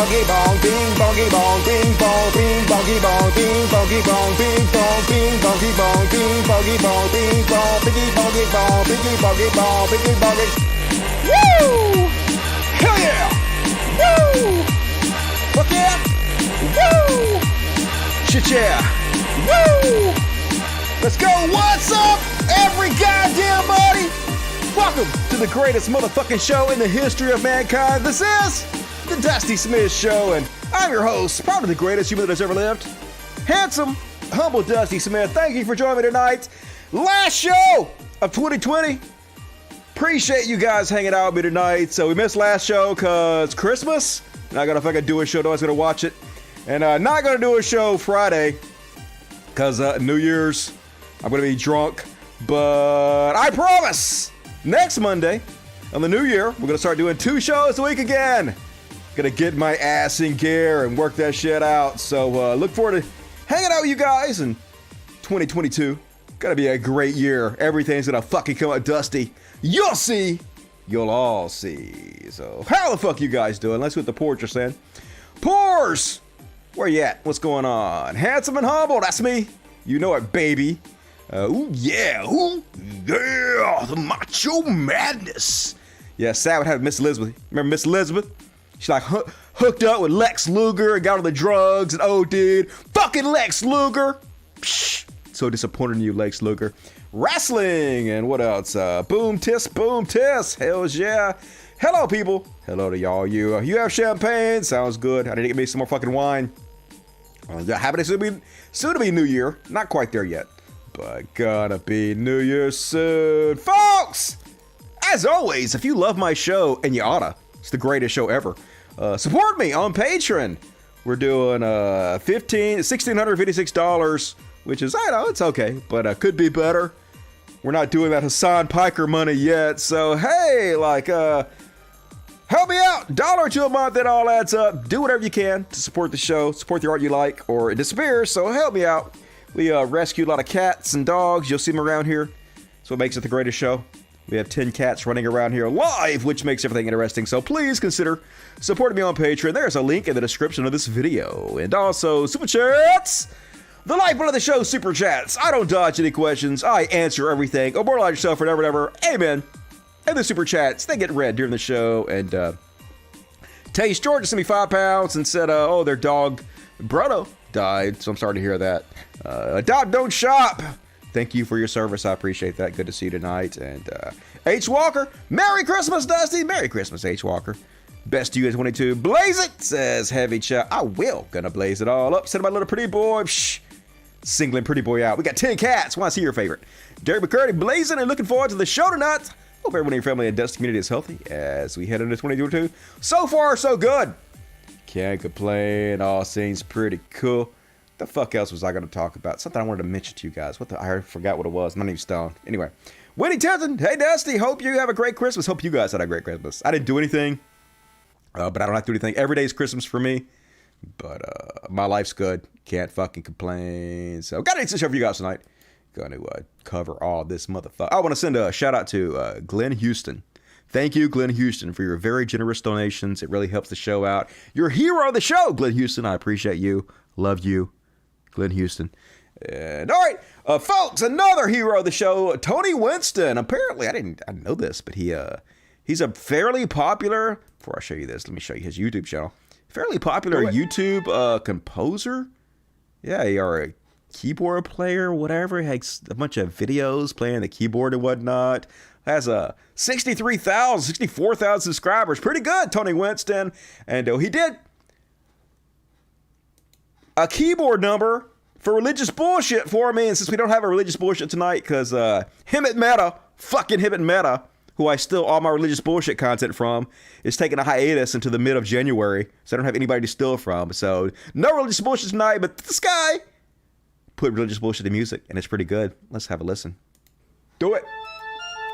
bongy bong, bing bongy bong, bing bong, bing bongy bong, bing bongy bong, bing bong, bing bongy bong, bing bongy bong, bing bong, biggy bongy bong, biggy bongy bong, biggy bongy. Woo! Hell yeah! Woo! Fuck yeah! Woo! Shit yeah! Woo! Let's go! What's up, every goddamn body? Welcome to the greatest motherfucking show in the history of mankind. This is the Dusty Smith Show, and I'm your host, probably the greatest human that's ever lived. Handsome, humble Dusty Smith. Thank you for joining me tonight. Last show of 2020. Appreciate you guys hanging out with me tonight. So we missed last show because Christmas. Not gonna fucking do a show, no one's gonna watch it. And not gonna do a show Friday because New Year's. I'm gonna be drunk. But I promise, next Monday on the new year, we're gonna start doing 2 shows a week again. Gonna get my ass in gear and work that shit out. So look forward to hanging out with you guys in 2022. Gonna be a great year. Everything's gonna fucking come out dusty. You'll see. You'll all see. So how the fuck you guys doing? Let's see what the Poors are saying. Poors! Where you at? What's going on? Handsome and humble, that's me. You know it, baby. Ooh yeah, the macho madness. Yeah, sad would have Miss Elizabeth. Remember Miss Elizabeth? She like hooked up with Lex Luger and got on the drugs and OD'd. Fucking Lex Luger. Psh, so disappointed in you, Lex Luger. Wrestling and what else? Boom tis, hells yeah. Hello people. Hello to y'all. You have champagne? Sounds good. I need to get me some more fucking wine. Happy to soon to be New Year. Not quite there yet, but gonna be New Year soon, folks. As always, if you love my show, and you oughta, it's the greatest show ever. Support me on Patreon. We're doing $1,656, which is, I know, it's okay, but could be better. We're not doing that Hassan Piker money yet, so hey, like, help me out. $1 or $2 a month, that all adds up. Do whatever you can to support the show, support the art you like, or it disappears, so help me out. We rescue a lot of cats and dogs. You'll see them around here. That's what makes it the greatest show. We have 10 cats running around here live, which makes everything interesting. So please consider supporting me on Patreon. There's a link in the description of this video. And also, Super Chats! The lifeblood of the show, Super Chats. I don't dodge any questions. I answer everything. Immortalize yourself, whatever. Amen. And the Super Chats, they get read during the show. And Taste Georgia sent me £5 and said, oh, their dog, Bruno, died. So I'm sorry to hear that. Adopt, don't shop. Thank you for your service. I appreciate that. Good to see you tonight. And H. Walker, Merry Christmas, Dusty. Merry Christmas, H. Walker. Best to you guys 22. Blaze it, says Heavy Chat. I will. Gonna blaze it all up. Send my little pretty boy. Shh. Singling pretty boy out. We got 10 cats. Want to see your favorite? Derek McCurdy blazing and looking forward to the show tonight. Hope everyone in your family and Dusty community is healthy as we head into 2022. So far, so good. Can't complain. All seems pretty cool. The fuck else was I going to talk about? Something I wanted to mention to you guys. I forgot what it was. I'm not even stoned. Anyway. Winnie Tenton. Hey, Dusty. Hope you have a great Christmas. Hope you guys had a great Christmas. I didn't do anything. But I don't have to do anything. Every day is Christmas for me. But my life's good. Can't fucking complain. So got to show for you guys tonight. Going to cover all this motherfucker. I want to send a shout out to Glenn Houston. Thank you, Glenn Houston, for your very generous donations. It really helps the show out. You're a hero of the show, Glenn Houston. I appreciate you. Love you. Glenn Houston. And all right, folks, another hero of the show, Tony Winston. Apparently, I didn't know this, but he's a fairly popular, before I show you this, let me show you his YouTube channel. Fairly popular YouTube composer. Yeah, or a keyboard player, whatever. He has a bunch of videos playing the keyboard and whatnot. Has 64,000 subscribers. Pretty good, Tony Winston. And he did a keyboard number for religious bullshit for me. And since we don't have a religious bullshit tonight, because him at Meta, who I steal all my religious bullshit content from, is taking a hiatus until the mid of January. So I don't have anybody to steal from. So no religious bullshit tonight, but this guy put religious bullshit in music, and it's pretty good. Let's have a listen. Do it.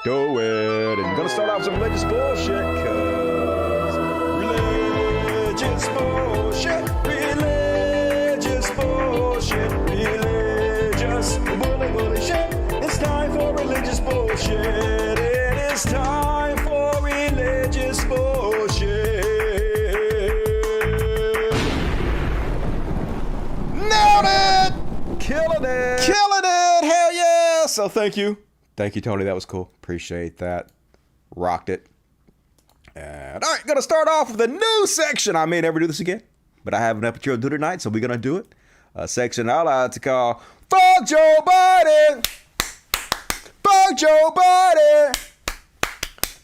Do it. And I'm going to start off with some religious bullshit, because religious bullshit. Religious bullshit. It's time for religious bullshit. It is time for religious bullshit. Killing it. Hell yeah. So thank you. Thank you, Tony. That was cool. Appreciate that. Rocked it. And all right, gonna start off with a new section. I may never do this again, but I have an episode to do tonight, so we're gonna do it. A section I like to call Fuck Joe Biden. Fuck Joe Biden.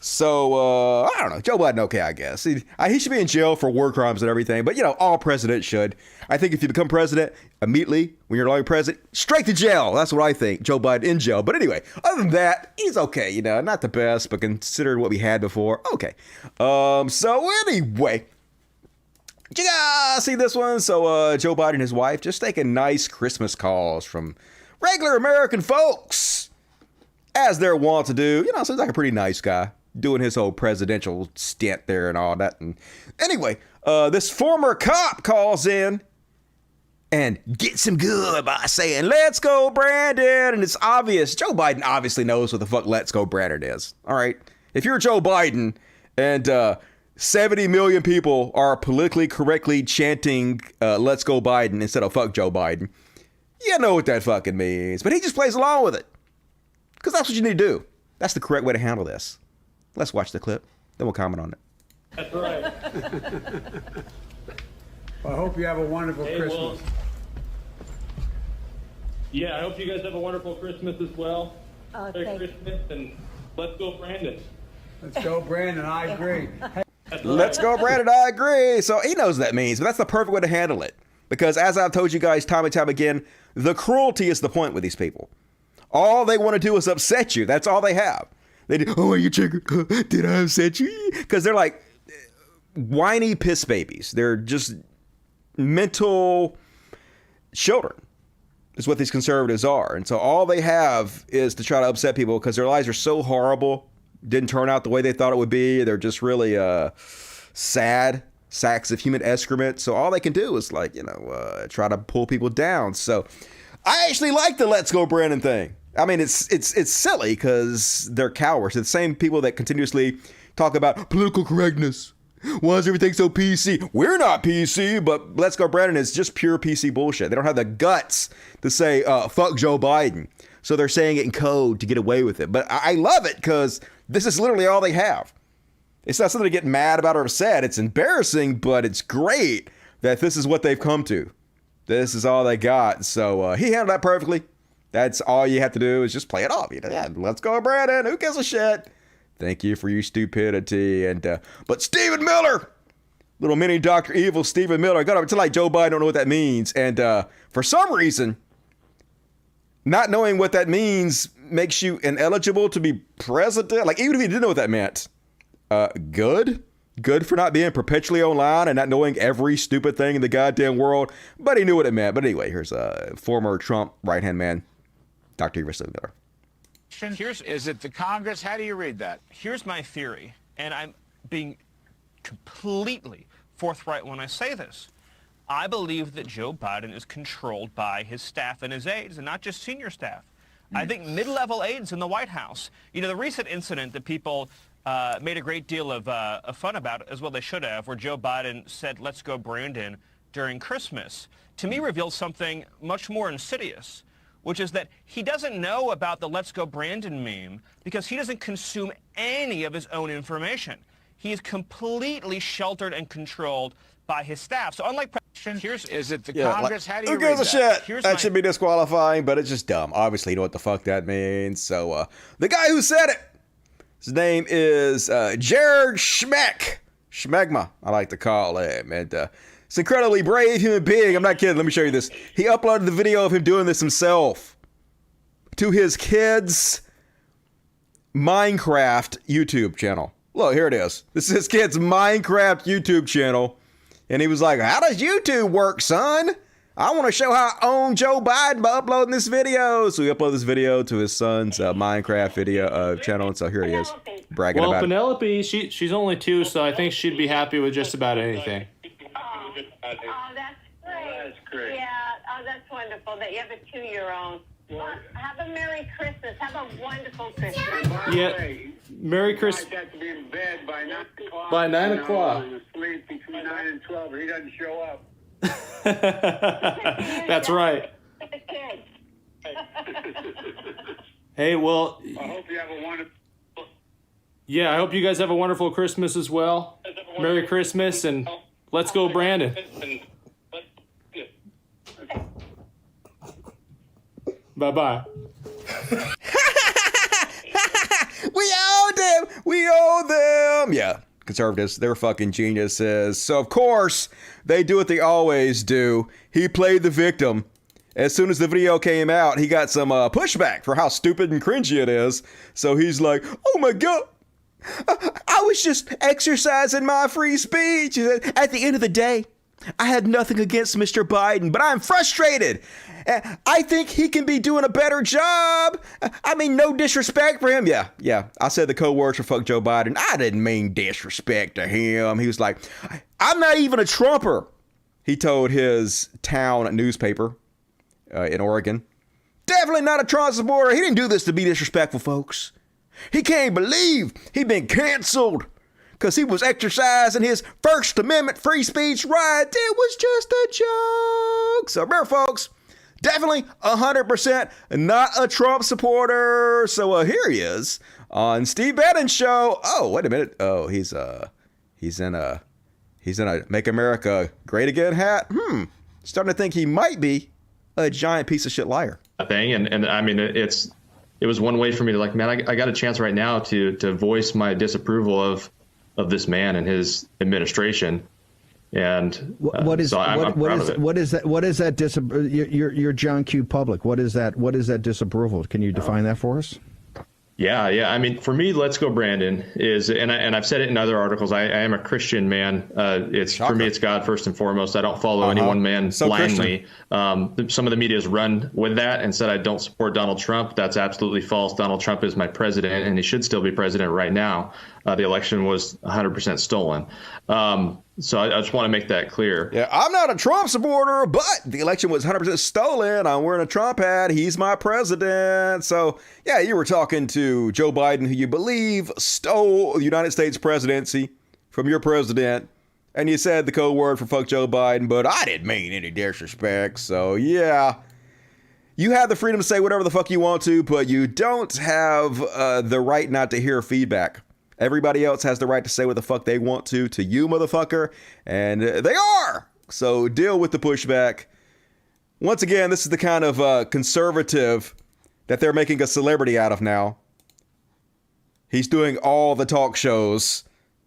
So, I don't know. Joe Biden, okay, I guess. He should be in jail for war crimes and everything, but, you know, all presidents should. I think if you become president, immediately, when you're no president, straight to jail. That's what I think. Joe Biden in jail. But anyway, other than that, he's okay, you know. Not the best, but considering what we had before, okay. So anyway, did you guys see this one? So, Joe Biden and his wife just taking nice Christmas calls from regular American folks, as they're wont to do. You know, seems like a pretty nice guy, doing his whole presidential stint there and all that. And anyway, this former cop calls in and gets him good by saying, "Let's go, Brandon." And it's obvious. Joe Biden obviously knows what the fuck "Let's go, Brandon" is. All right. If you're Joe Biden and 70 million people are politically correctly chanting "Let's go, Biden" instead of "Fuck Joe Biden," you know what that fucking means. But he just plays along with it, because that's what you need to do. That's the correct way to handle this. Let's watch the clip, then we'll comment on it. That's right. Well, I hope you have a wonderful Christmas. Well, yeah, I hope you guys have a wonderful Christmas as well. Merry Christmas, and let's go, Brandon. Let's go, Brandon. I agree. Hey. Let's go, Brandon. I agree. So he knows what that means, but that's the perfect way to handle it. Because as I've told you guys time and time again, the cruelty is the point with these people. All they want to do is upset you. That's all they have. They do, "Oh, are you triggered? Did I upset you?" Because they're like whiny piss babies. They're just mental children is what these conservatives are. And so all they have is to try to upset people because their lives are so horrible, didn't turn out the way they thought it would be. They're just really sad sacks of human excrement. So all they can do is, like, you know, try to pull people down. So I actually like the "Let's go, Brandon" thing. I mean, it's silly because they're cowards. They're the same people that continuously talk about political correctness. Why is everything so PC? We're not PC, but "Let's go, Brandon" is just pure PC bullshit. They don't have the guts to say, "Fuck Joe Biden." So they're saying it in code to get away with it. But I love it because this is literally all they have. It's not something to get mad about or upset. It's embarrassing, but it's great that this is what they've come to. This is all they got. So he handled that perfectly. That's all you have to do is just play it off. You know, yeah, "Let's go, Brandon. Who gives a shit? Thank you for your stupidity." And but Stephen Miller, little mini Dr. Evil Stephen Miller, got up to like Joe Biden don't know what that means. And for some reason, not knowing what that means makes you ineligible to be president. Like, even if you didn't know what that meant, good for not being perpetually online and not knowing every stupid thing in the goddamn world. But he knew what it meant. But anyway, here's a former Trump right-hand man, Dr. Evil Stephen Miller. Is it the Congress? How do you read that? Here's my theory, and I'm being completely forthright when I say this. I believe that Joe Biden is controlled by his staff and his aides, and not just senior staff. I think mid-level aides in the White House. You know, the recent incident that people made a great deal of fun about, as well they should have, where Joe Biden said, "Let's go, Brandon," during Christmas, to me reveals something much more insidious, which is that he doesn't know about the "Let's go, Brandon" meme because he doesn't consume any of his own information. He is completely sheltered and controlled by his staff. So unlike is it the Congress? Like, how do you who gives read a that? shit? That should be disqualifying, but it's just dumb. Obviously, you know what the fuck that means. So the guy who said it, his name is Jared Schmegma, I like to call him. And it's an incredibly brave human being. I'm not kidding. Let me show you this. He uploaded the video of him doing this himself to his kids' Minecraft YouTube channel. Look, here it is. This is his kid's Minecraft YouTube channel. And he was like, "How does YouTube work, son? I want to show how I own Joe Biden by uploading this video." So he uploaded this video to his son's Minecraft video channel. And so here he is, bragging about it. Penelope, she's only 2, so I think she'd be happy with just about anything. Oh, that's great. That's great. Yeah, oh, that's wonderful that you have a 2-year-old. Well, have a Merry Christmas. Have a wonderful Christmas. Yeah, Merry Christmas. He has to be in bed by 9 o'clock. By 9 o'clock. Sleep between 9 and 12, or he doesn't show up. That's right. The kids. Hey, well, I hope you have a wonderful. yeah, I hope you guys have a wonderful Christmas as well. Merry Christmas, and let's go, Brandon. Bye-bye. We owe them. We owe them. Yeah, conservatives, they're fucking geniuses. So, of course, they do what they always do. He played the victim. As soon as the video came out, he got some pushback for how stupid and cringy it is. So he's like, oh my God, I was just exercising my free speech. At the end of the day, I had nothing against Mr. Biden, but I'm frustrated. I think he can be doing a better job. I mean, no disrespect for him. Yeah. I said the code words for fuck Joe Biden. I didn't mean disrespect to him. He was like, I'm not even a Trumper. He told his town newspaper in Oregon. Definitely not a Trump supporter. He didn't do this to be disrespectful, folks. He can't believe he'd been canceled because he was exercising his First Amendment free speech right. It was just a joke. So remember, folks, definitely 100% not a Trump supporter. So here he is on Steve Bannon's show. Oh, wait a minute. Oh, he's in a Make America Great Again hat. Starting to think he might be a giant piece of shit liar. Thing, and I mean, it was one way for me to like, man, I got a chance right now to voice my disapproval of this man and his administration. And what is that you're John Q. Public. What is that disapproval? Can you define that for us? Yeah. I mean, for me, Let's Go Brandon is, and I've said it in other articles. I am a Christian man. For me, it's God first and foremost. I don't follow any one man blindly. Some of the media has run with that and said I don't support Donald Trump. That's absolutely false. Donald Trump is my president, and he should still be president right now. The election was 100% stolen. So I just want to make that clear. Yeah, I'm not a Trump supporter, but the election was 100% stolen. I'm wearing a Trump hat. He's my president. So, yeah, you were talking to Joe Biden, who you believe stole the United States presidency from your president. And you said the code word for fuck Joe Biden, but I didn't mean any disrespect. So, yeah, you have the freedom to say whatever the fuck you want to, but you don't have the right not to hear feedback. Everybody else has the right to say what the fuck they want to you, motherfucker. And they are. So deal with the pushback. Once again, this is the kind of conservative that they're making a celebrity out of now. He's doing all the talk shows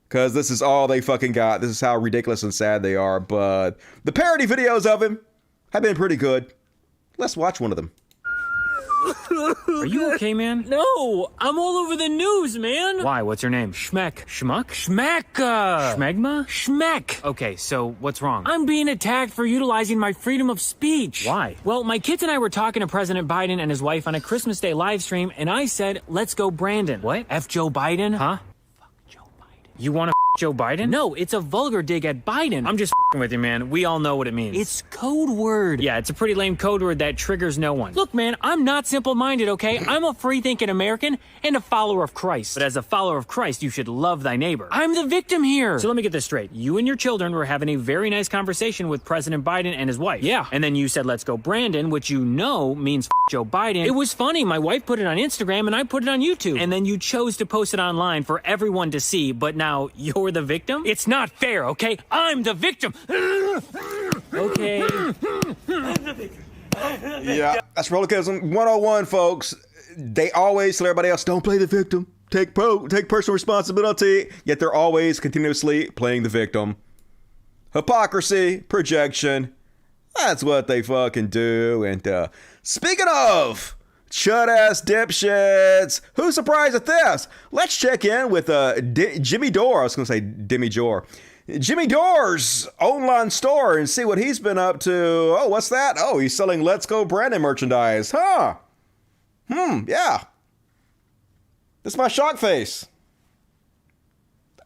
because this is all they fucking got. This is how ridiculous and sad they are. But the parody videos of him have been pretty good. Let's watch one of them. Are you okay, man? No, I'm all over the news, man. Why? What's your name? Schmeck. Schmuck? Schmeck. Schmegma? Schmeck. Okay, so what's wrong? I'm being attacked for utilizing my freedom of speech. Why? Well, my kids and I were talking to President Biden and his wife on a Christmas Day live stream, and I said, let's go Brandon. What? F Joe Biden? Huh? Fuck Joe Biden. You want to Joe Biden? No, it's a vulgar dig at Biden. I'm just with you, man. We all know what it means. It's code word. Yeah, it's a pretty lame code word that triggers no one. Look, man, I'm not simple-minded, okay? I'm a free-thinking American and a follower of Christ. But as a follower of Christ, you should love thy neighbor. I'm the victim here. So let me get this straight. You and your children were having a very nice conversation with President Biden and his wife. Yeah. And then you said, let's go Brandon, which you know means Joe Biden. It was funny. My wife put it on Instagram and I put it on YouTube. And then you chose to post it online for everyone to see, but now you're the victim? It's not fair, okay? I'm the victim. Okay. Yeah, that's Rollicalism 101, folks. They always tell everybody else, don't play the victim. Take personal responsibility. Yet they're always continuously playing the victim. Hypocrisy, projection. That's what they fucking do. And speaking of chud-ass dipshits, who's surprised at this? Let's check in with Jimmy Dore. I was going to say Demi Dore. Jimmy Dore's online store and see what he's been up to. Oh, what's that? Oh, he's selling Let's Go Brandon merchandise. Huh. Yeah. This is my shock face.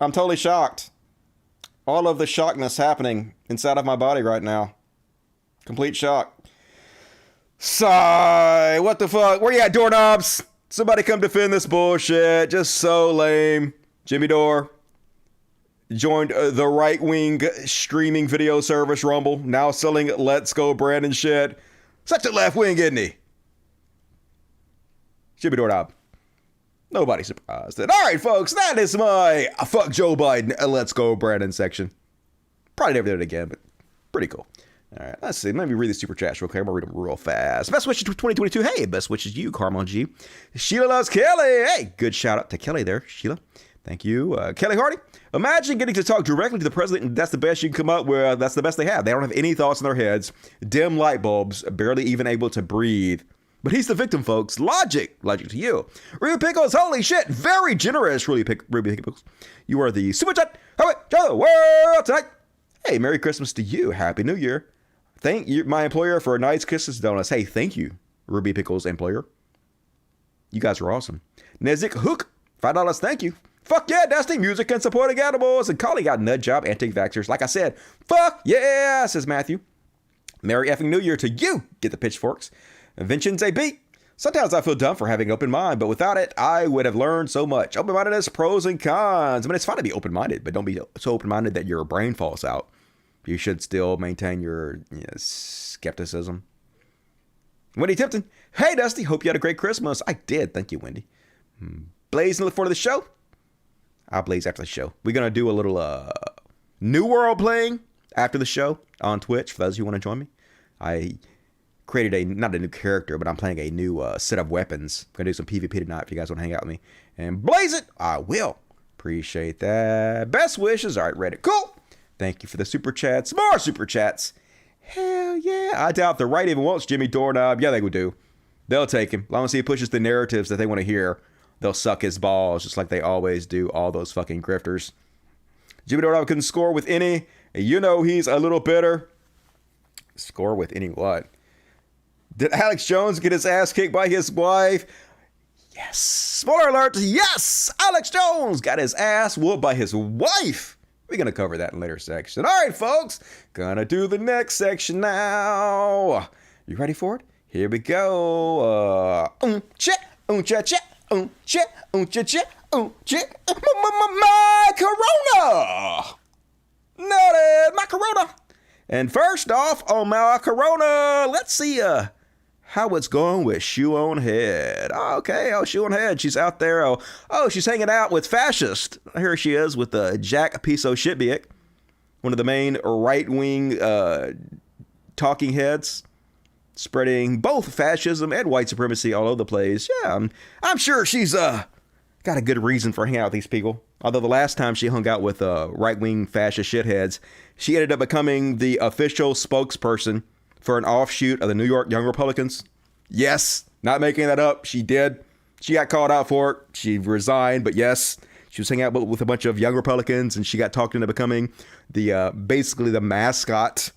I'm totally shocked. All of the shockness happening inside of my body right now. Complete shock. Sigh. What the fuck? Where you at, doorknobs? Somebody come defend this bullshit. Just so lame. Jimmy Dore joined the right-wing streaming video service Rumble, now selling Let's Go Brandon shit. Such a left wing, isn't he? Jimmy Doorknob. Nobody's surprised. And all right, folks, that is my fuck Joe Biden and let's go Brandon section. Probably never did it again, but pretty cool. All right, let's see. Let me read the super chats real quick. I'm going to read them real fast. Best wishes to 2022. Hey, best wishes to you, Carmel G. Sheila loves Kelly. Hey, good shout out to Kelly there, Sheila. Thank you. Kelly Hardy. Imagine getting to talk directly to the president, and that's the best you can come up with. That's the best they have. They don't have any thoughts in their heads. Dim light bulbs, barely even able to breathe. But he's the victim, folks. Logic to you. Ruby Pickles, holy shit. Very generous, Ruby Pickles. You are the super chat to the world tonight. Hey, Merry Christmas to you. Happy New Year. Thank you, my employer, for a nice Christmas donuts. Hey, thank you, Ruby Pickles employer. You guys are awesome. Nezik Hook, $5. Thank you. Fuck yeah, Dusty. Music and supporting animals. And calling out nut job anti-vaxxers. Like I said, fuck yeah, says Matthew. Merry effing New Year to you. Get the pitchforks. Inventions AB. Sometimes I feel dumb for having open mind, but without it, I would have learned so much. Open-mindedness, pros and cons. I mean, it's fine to be open-minded, but don't be so open-minded that your brain falls out. You should still maintain your skepticism. Wendy Tipton. Hey, Dusty. Hope you had a great Christmas. I did. Thank you, Wendy. Blaze, look forward to the show. I'll blaze after the show. We're going to do a little New World playing after the show on Twitch. For those who want to join me. I created not a new character, but I'm playing a new set of weapons. I'm going to do some PvP tonight if you guys want to hang out with me. And blaze it. I will. Appreciate that. Best wishes. All right, Reddit. Cool. Thank you for the super chats. More super chats. Hell yeah. I doubt the right even wants Jimmy Doorknob. Yeah, they would do. They'll take him. As long as he pushes the narratives that they want to hear, they'll suck his balls just like they always do, all those fucking grifters. Jimmy Doorknob couldn't score with any. You know he's a little bitter. Score with any what? Did Alex Jones get his ass kicked by his wife? Yes. Spoiler alert. Yes. Alex Jones got his ass whooped by his wife. We're going to cover that in later section. All right, folks. Gonna do the next section now. You ready for it? Here we go. My Corona. Noted. My Corona. And first off, on my Corona, let's see how it's going with Shoe on Head. Oh, okay, Shoe on Head. She's out there. Oh, she's hanging out with fascists. Here she is with Jack Piso Shitbiek, one of the main right-wing talking heads, spreading both fascism and white supremacy all over the place. Yeah, I'm sure she's got a good reason for hanging out with these people. Although the last time she hung out with right-wing fascist shitheads, she ended up becoming the official spokesperson for an offshoot of the New York Young Republicans. Yes, not making that up. She did. She got called out for it. She resigned, but yes, she was hanging out with a bunch of young Republicans, and she got talked into becoming the basically the mascot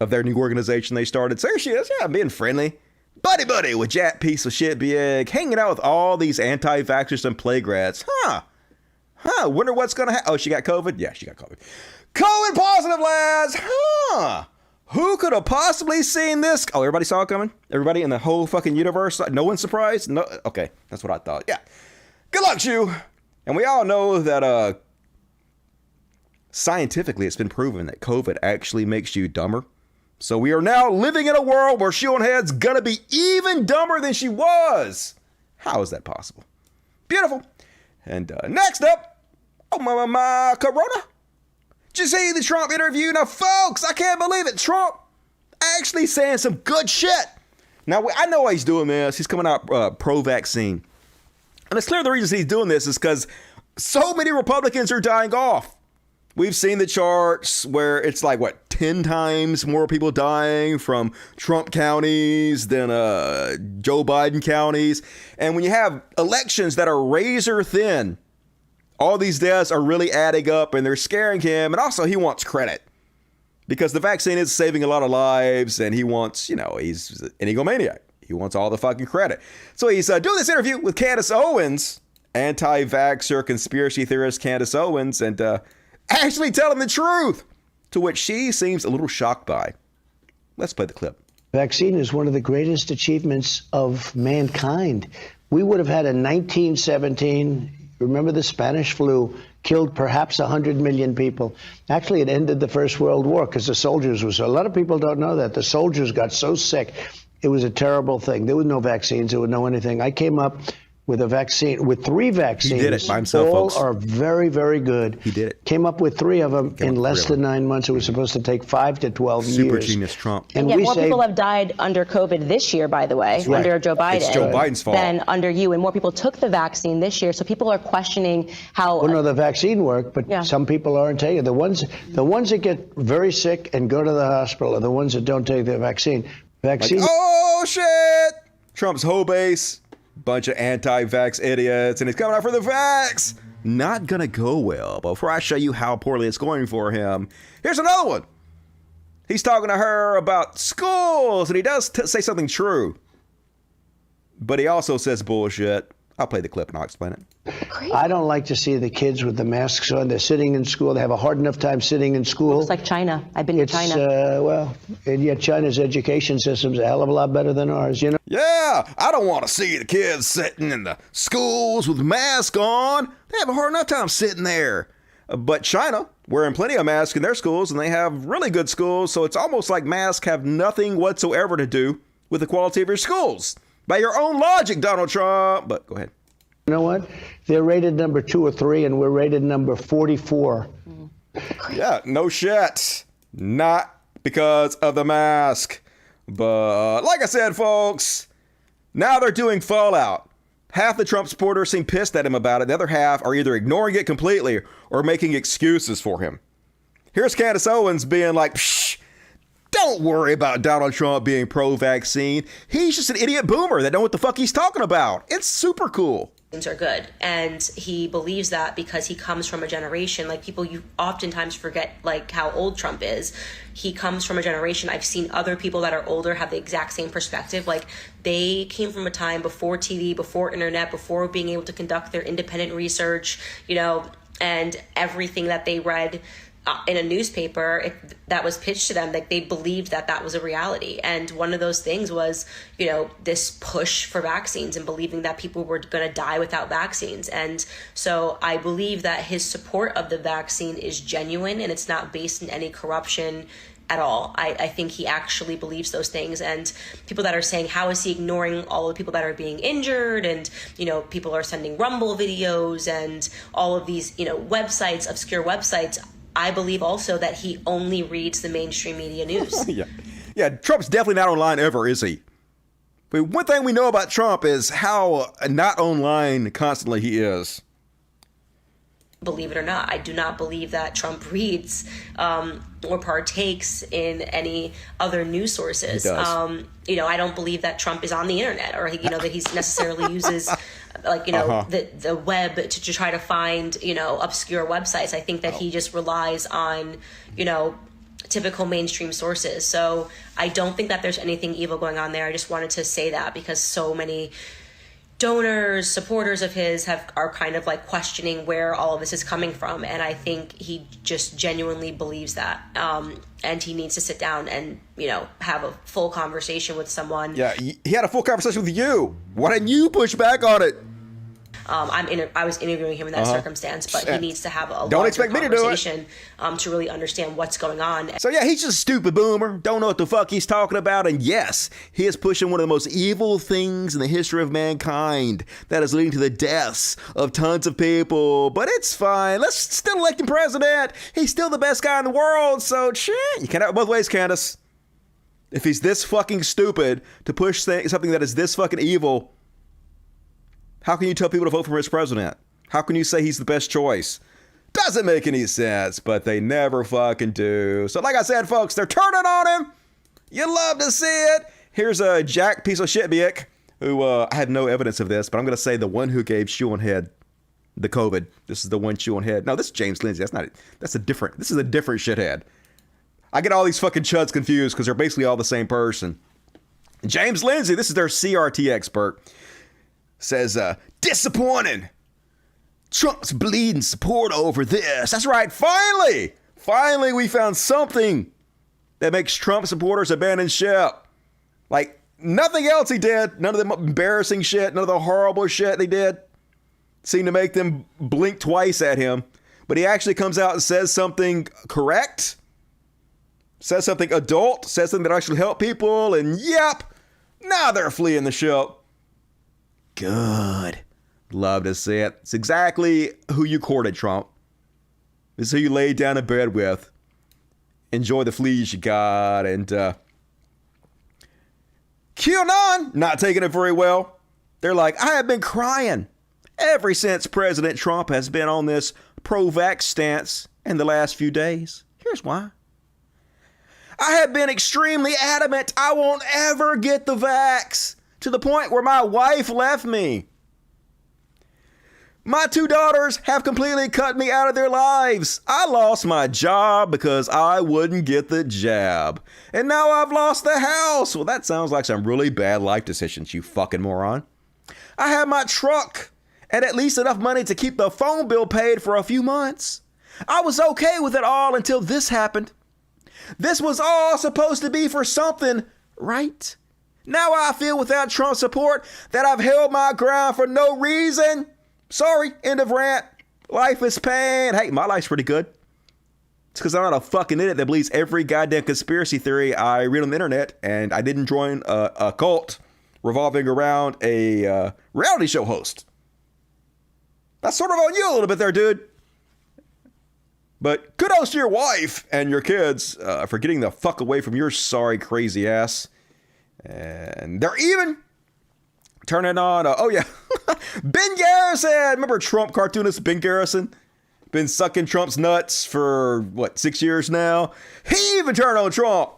of their new organization they started. So here she is, being friendly. Buddy with Jack Piece of Shit Big, hanging out with all these anti-vaxxers and plague rats. Wonder what's going to happen. Oh, she got COVID? Yeah, she got COVID. COVID positive, lads. Who could have possibly seen this? Oh, everybody saw it coming? Everybody in the whole fucking universe? No one's surprised? No. Okay, that's what I thought. Yeah. Good luck, Shu. And we all know that scientifically it's been proven that COVID actually makes you dumber. So we are now living in a world where Shoe on Head's gonna be even dumber than she was. How is that possible? Beautiful. And next up, my Corona. Did you see the Trump interview? Now, folks, I can't believe it. Trump actually saying some good shit. Now, I know why he's doing this. He's coming out pro-vaccine. And it's clear the reason he's doing this is because so many Republicans are dying off. We've seen the charts where it's like, 10 times more people dying from Trump counties than Joe Biden counties. And when you have elections that are razor thin, all these deaths are really adding up and they're scaring him. And also he wants credit because the vaccine is saving a lot of lives and he wants, he's an egomaniac. He wants all the fucking credit. So he's doing this interview with Candace Owens, anti-vaxxer conspiracy theorist Candace Owens, and actually telling the truth, to which she seems a little shocked by. Let's play the clip. Vaccine is one of the greatest achievements of mankind. We would have had a 1917, remember the Spanish flu, killed perhaps 100 million people. Actually, it ended the First World War because the soldiers a lot of people don't know that. The soldiers got so sick It was a terrible thing. There was no vaccines. There was no anything. I came up with a vaccine, with 3 vaccines. He did it by himself, all folks. are very, very good. He did it. Came up with 3 of them in less than 9 months. It was supposed to take 5 to 12 years. Super genius Trump. And yet more people have died under COVID this year, by the way, under Joe Biden. It's Joe Biden's fault. Than under you. And more people took the vaccine this year. So people are questioning how. Well, no, the vaccine worked, but some people aren't taking it. The ones that get very sick and go to the hospital are the ones that don't take the vaccine. Vaccine. Like, oh, shit! Trump's whole base. Bunch of anti-vax idiots, and he's coming out for the vax. Not gonna go well. But before I show you how poorly it's going for him, here's another one. He's talking to her about schools, and he does say something true. But he also says bullshit. I'll play the clip and I'll explain it. I don't like to see the kids with the masks on. They're sitting in school. They have a hard enough time sitting in school. Looks like China. I've been to China. Well, and yet China's education system's a hell of a lot better than ours, you know? Yeah, I don't want to see the kids sitting in the schools with masks on. They have a hard enough time sitting there. But China, wearing plenty of masks in their schools, and they have really good schools, so it's almost like masks have nothing whatsoever to do with the quality of your schools. By your own logic, Donald Trump. But go ahead. You know what? They're rated number 2 or 3, and we're rated number 44. Yeah, no shit. Not because of the mask. But like I said, folks, now they're doing Fallout. Half the Trump supporters seem pissed at him about it. The other half are either ignoring it completely or making excuses for him. Here's Candace Owens being like, psh, don't worry about Donald Trump being pro-vaccine. He's just an idiot boomer that don't know what the fuck he's talking about. It's super cool. Are good, and he believes that because he comes from a generation, like people, you oftentimes forget like how old Trump is. He comes from a generation, I've seen other people that are older have the exact same perspective. Like they came from a time before TV, before internet, before being able to conduct their independent research, you know, and everything that they read in a newspaper that was pitched to them, like they believed that that was a reality. And one of those things was, you know, this push for vaccines and believing that people were going to die without vaccines. And so I believe that his support of the vaccine is genuine and it's not based in any corruption at all. I think he actually believes those things. And people that are saying, how is he ignoring all the people that are being injured? And, you know, people are sending Rumble videos and all of these, you know, websites, obscure websites. I believe also that he only reads the mainstream media news. Yeah, Trump's definitely not online ever, is he? But one thing we know about Trump is how not online constantly he is. Believe it or not, I do not believe that Trump reads or partakes in any other news sources. He does. You know, I don't believe that Trump is on the internet or, you know, that he necessarily uses like, you know, the web to try to find, you know, obscure websites. I think that he just relies on, you know, typical mainstream sources. So I don't think that there's anything evil going on there. I just wanted to say that because so many donors, supporters of his are kind of like questioning where all of this is coming from. And I think he just genuinely believes that. And he needs to sit down and, you know, have a full conversation with someone. Yeah, he had a full conversation with you. Why didn't you push back on it? I was interviewing him in that circumstance, but he needs to have a Don't expect me to do conversation to really understand what's going on. So yeah, he's just a stupid boomer. Don't know what the fuck he's talking about. And yes, he is pushing one of the most evil things in the history of mankind that is leading to the deaths of tons of people. But it's fine. Let's still elect him president. He's still the best guy in the world. So shit, you can't have it both ways, Candace. If he's this fucking stupid to push something that is this fucking evil, how can you tell people to vote for him as president? How can you say he's the best choice? Doesn't make any sense, but they never fucking do. So like I said, folks, they're turning on him. You love to see it. Here's a jack piece of shit Biek, who I have no evidence of this, but I'm going to say the one who gave Shoeonhead the COVID. This is the one Shoeonhead. No, this is James Lindsay. This is a different shithead. I get all these fucking chuds confused because they're basically all the same person. James Lindsay, this is their CRT expert, says, disappointing. Trump's bleeding support over this. That's right. Finally, we found something that makes Trump supporters abandon ship. Like nothing else he did. None of the embarrassing shit, none of the horrible shit they did seemed to make them blink twice at him. But he actually comes out and says something correct, says something adult, says something that actually help people. And yep, Now they're fleeing the show. Good. Love to see it. It's exactly who you courted, Trump. It's who you laid down in bed with. Enjoy the fleas you got. And QAnon, not taking it very well. They're like, I have been crying ever since President Trump has been on this pro-vax stance in the last few days. Here's why. I have been extremely adamant I won't ever get the vax, to the point where my wife left me. My 2 daughters have completely cut me out of their lives. I lost my job because I wouldn't get the jab. And now I've lost the house. Well, that sounds like some really bad life decisions, you fucking moron. I have my truck and at least enough money to keep the phone bill paid for a few months. I was okay with it all until this happened. This was all supposed to be for something, right? Now I feel without Trump's support that I've held my ground for no reason. Sorry, end of rant. Life is pain. Hey, my life's pretty good. It's because I'm not a fucking idiot that believes every goddamn conspiracy theory I read on the internet, and I didn't join a cult revolving around a reality show host. That's sort of on you a little bit there, dude. But kudos to your wife and your kids for getting the fuck away from your sorry, crazy ass. And they're even turning on, Ben Garrison. Remember Trump cartoonist Ben Garrison? Been sucking Trump's nuts for, 6 years now? He even turned on Trump.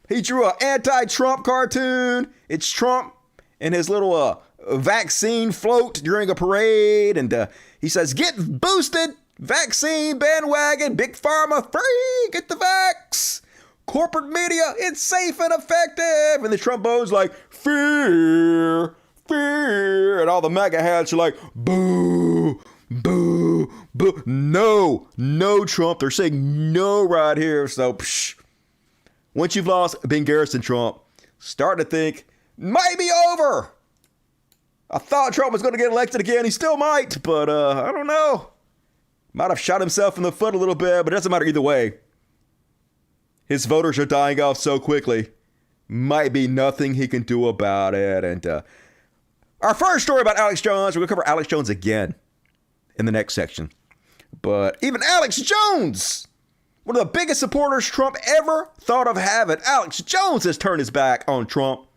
He drew an anti-Trump cartoon. It's Trump and his little vaccine float during a parade. And he says, get boosted. Vaccine bandwagon, big pharma free, get the vax. Corporate media, it's safe and effective. And the trombone's like, fear, fear. And all the MAGA hats are like, boo, boo, boo. No, Trump. They're saying no right here. So, once you've lost Ben Garrison, Trump, start to think, might be over. I thought Trump was going to get elected again. He still might, but I don't know. Might have shot himself in the foot a little bit, but it doesn't matter either way. His voters are dying off so quickly. Might be nothing he can do about it. And our first story about Alex Jones, we're going to cover Alex Jones again in the next section. But even Alex Jones, one of the biggest supporters Trump ever thought of having, Alex Jones has turned his back on Trump.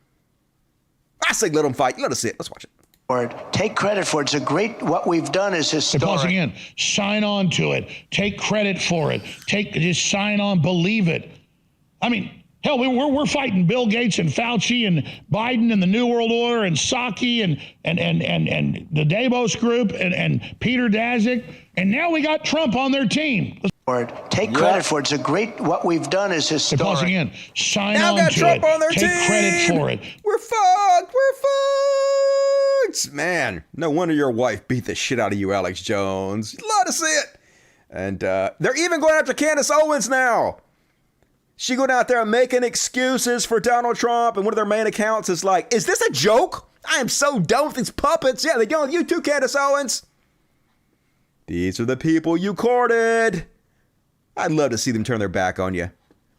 I say let him fight. Let us see it. Let's watch it. Take credit for it. It's a great, what we've done is historic. Because again, sign on to it. Take credit for it. Just sign on, believe it. I mean, hell, we're fighting Bill Gates and Fauci and Biden and the New World Order and Psaki and the Davos group and Peter Daszak. And now we got Trump on their team. Take credit for it. It's a great, what we've done is historic. Because again, sign now on got to Trump it. On their Take team. credit for it. We're fucked. Man, no wonder your wife beat the shit out of you, Alex Jones. You'd love to see it. And they're even going after Candace Owens now. She going out there making excuses for Donald Trump, and one of their main accounts is like, is this a joke? I am so done with these puppets. Yeah, they're going with you too, Candace Owens. These are the people you courted. I'd love to see them turn their back on you.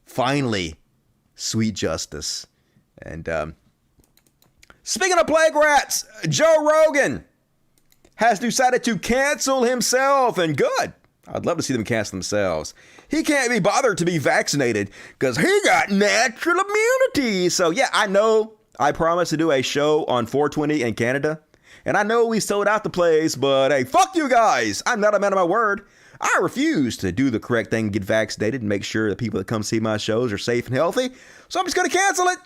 Finally, sweet justice. And speaking of plague rats, Joe Rogan has decided to cancel himself, and good. I'd love to see them cancel themselves. He can't be bothered to be vaccinated because he got natural immunity. So yeah, I know I promised to do a show on 420 in Canada, and I know we sold out the place, but hey, fuck you guys. I'm not a man of my word. I refuse to do the correct thing and get vaccinated and make sure the people that come see my shows are safe and healthy. So I'm just going to cancel it.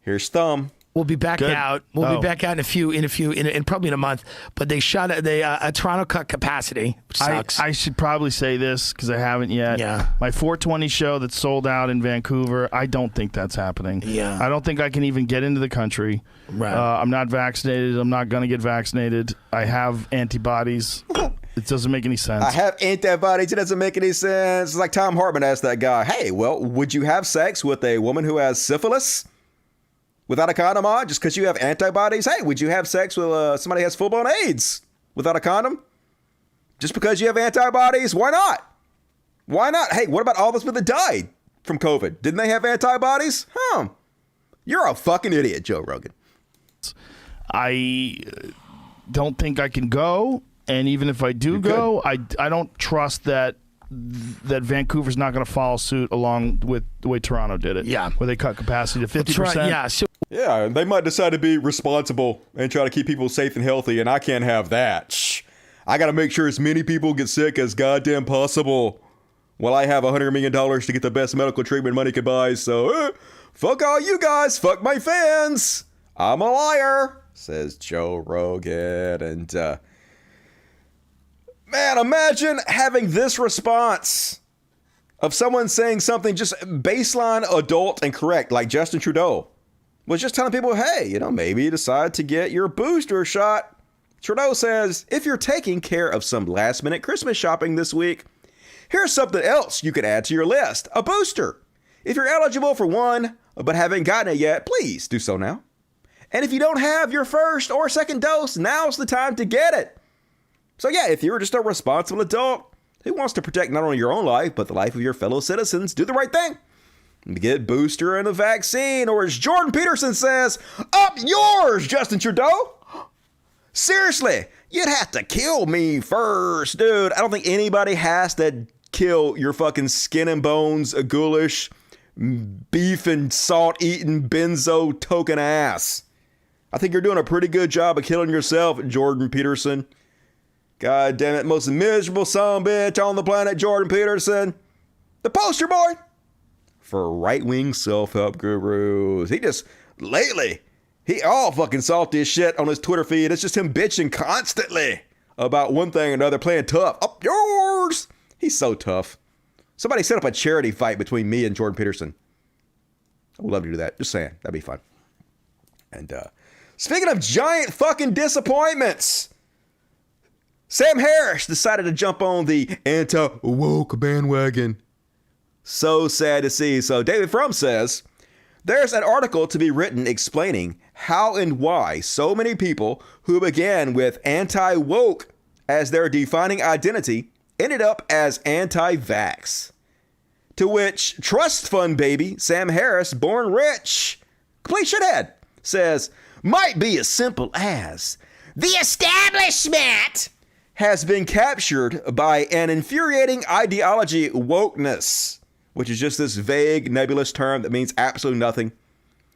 Here's Thumb. We'll be back out. We'll be back out in probably in a month. But they shot a Toronto cut capacity, which sucks. I should probably say this because I haven't yet. Yeah. My 420 show that's sold out in Vancouver, I don't think that's happening. Yeah. I don't think I can even get into the country. Right. I'm not vaccinated. I'm not going to get vaccinated. I have antibodies. It doesn't make any sense. I have antibodies. It doesn't make any sense. It's like Tom Hartman asked that guy, hey, well, would you have sex with a woman who has syphilis without a condom on just because you have antibodies? Hey, would you have sex with somebody who has full-blown AIDS without a condom just because you have antibodies? Why not? Why not? Hey, what about all those people that died from COVID? Didn't they have antibodies? You're a fucking idiot, Joe Rogan. I don't think I can go, and even if I do go, I don't trust that Vancouver's not going to follow suit along with the way Toronto did it. Yeah. Where they cut capacity to 50%. Yeah. Yeah, they might decide to be responsible and try to keep people safe and healthy, and I can't have that. Shh. I got to make sure as many people get sick as goddamn possible while I have $100 million to get the best medical treatment money could buy. So, fuck all you guys. Fuck my fans. I'm a liar, says Joe Rogan. And, man, imagine having this response of someone saying something just baseline adult and correct, like Justin Trudeau was just telling people, hey, maybe you decide to get your booster shot. Trudeau says, if you're taking care of some last-minute Christmas shopping this week, here's something else you could add to your list, a booster. If you're eligible for one, but haven't gotten it yet, please do so now. And if you don't have your first or second dose, now's the time to get it. So yeah, if you're just a responsible adult who wants to protect not only your own life, but the life of your fellow citizens, do the right thing. Get booster and a vaccine, or as Jordan Peterson says, up yours, Justin Trudeau. Seriously, you'd have to kill me first, dude. I don't think anybody has to kill your fucking skin and bones, a ghoulish, beef and salt eating benzo token ass. I think you're doing a pretty good job of killing yourself, Jordan Peterson. God damn it, most miserable son of a bitch on the planet, Jordan Peterson. The poster boy for right-wing self-help gurus. He just, lately, he all fucking salty as shit on his Twitter feed. It's just him bitching constantly about one thing or another, playing tough. Up yours! He's so tough. Somebody set up a charity fight between me and Jordan Peterson. I would love to do that. Just saying. That'd be fun. And speaking of giant fucking disappointments, Sam Harris decided to jump on the anti-woke bandwagon. So sad to see. So David Frum says, there's an article to be written explaining how and why so many people who began with anti-woke as their defining identity ended up as anti-vax. To which trust fund baby Sam Harris, born rich, complete shithead, says, might be as simple as the establishment has been captured by an infuriating ideology wokeness, which is just this vague, nebulous term that means absolutely nothing.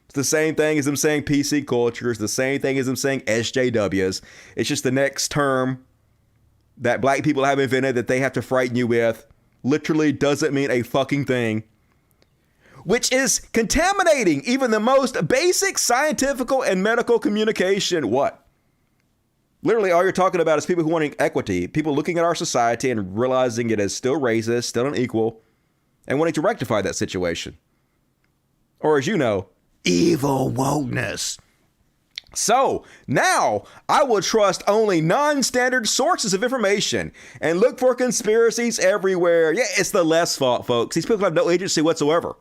It's the same thing as them saying PC culture. It's the same thing as them saying SJWs. It's just the next term that black people have invented that they have to frighten you with. Literally doesn't mean a fucking thing. Which is contaminating even the most basic scientific and medical communication. What? Literally all you're talking about is people who want equity, people looking at our society and realizing it is still racist, still unequal, and wanting to rectify that situation. Or as you know, evil wokeness. So now I will trust only non-standard sources of information and look for conspiracies everywhere. Yeah, it's the left's fault, folks. These people have no agency whatsoever.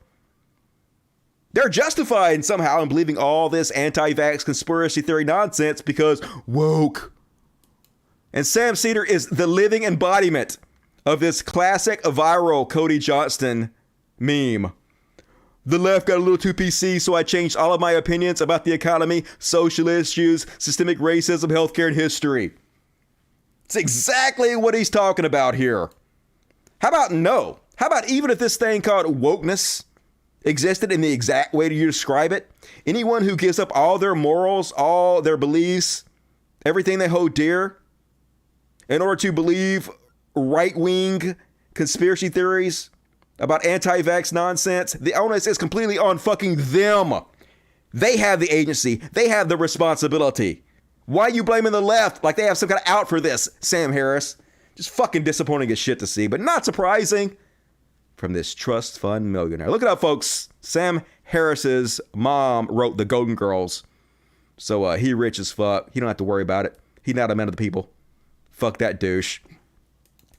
They're justified somehow in believing all this anti-vax conspiracy theory nonsense because woke. And Sam Cedar is the living embodiment of this classic viral Cody Johnston meme. The left got a little too PC, so I changed all of my opinions about the economy, social issues, systemic racism, healthcare, and history. It's exactly what he's talking about here. How about no? How about even if this thing called wokeness existed in the exact way you describe it, anyone who gives up all their morals, all their beliefs, everything they hold dear, in order to believe right-wing conspiracy theories about anti-vax nonsense, the onus is completely on fucking them. They have the agency. They have the responsibility. Why are you blaming the left like they have some kind of out for this, Sam Harris? Just fucking disappointing as shit to see, but not surprising from this trust fund millionaire. Look it up, folks. Sam Harris's mom wrote The Golden Girls. So he rich as fuck. He don't have to worry about it. He's not a man of the people. Fuck that douche.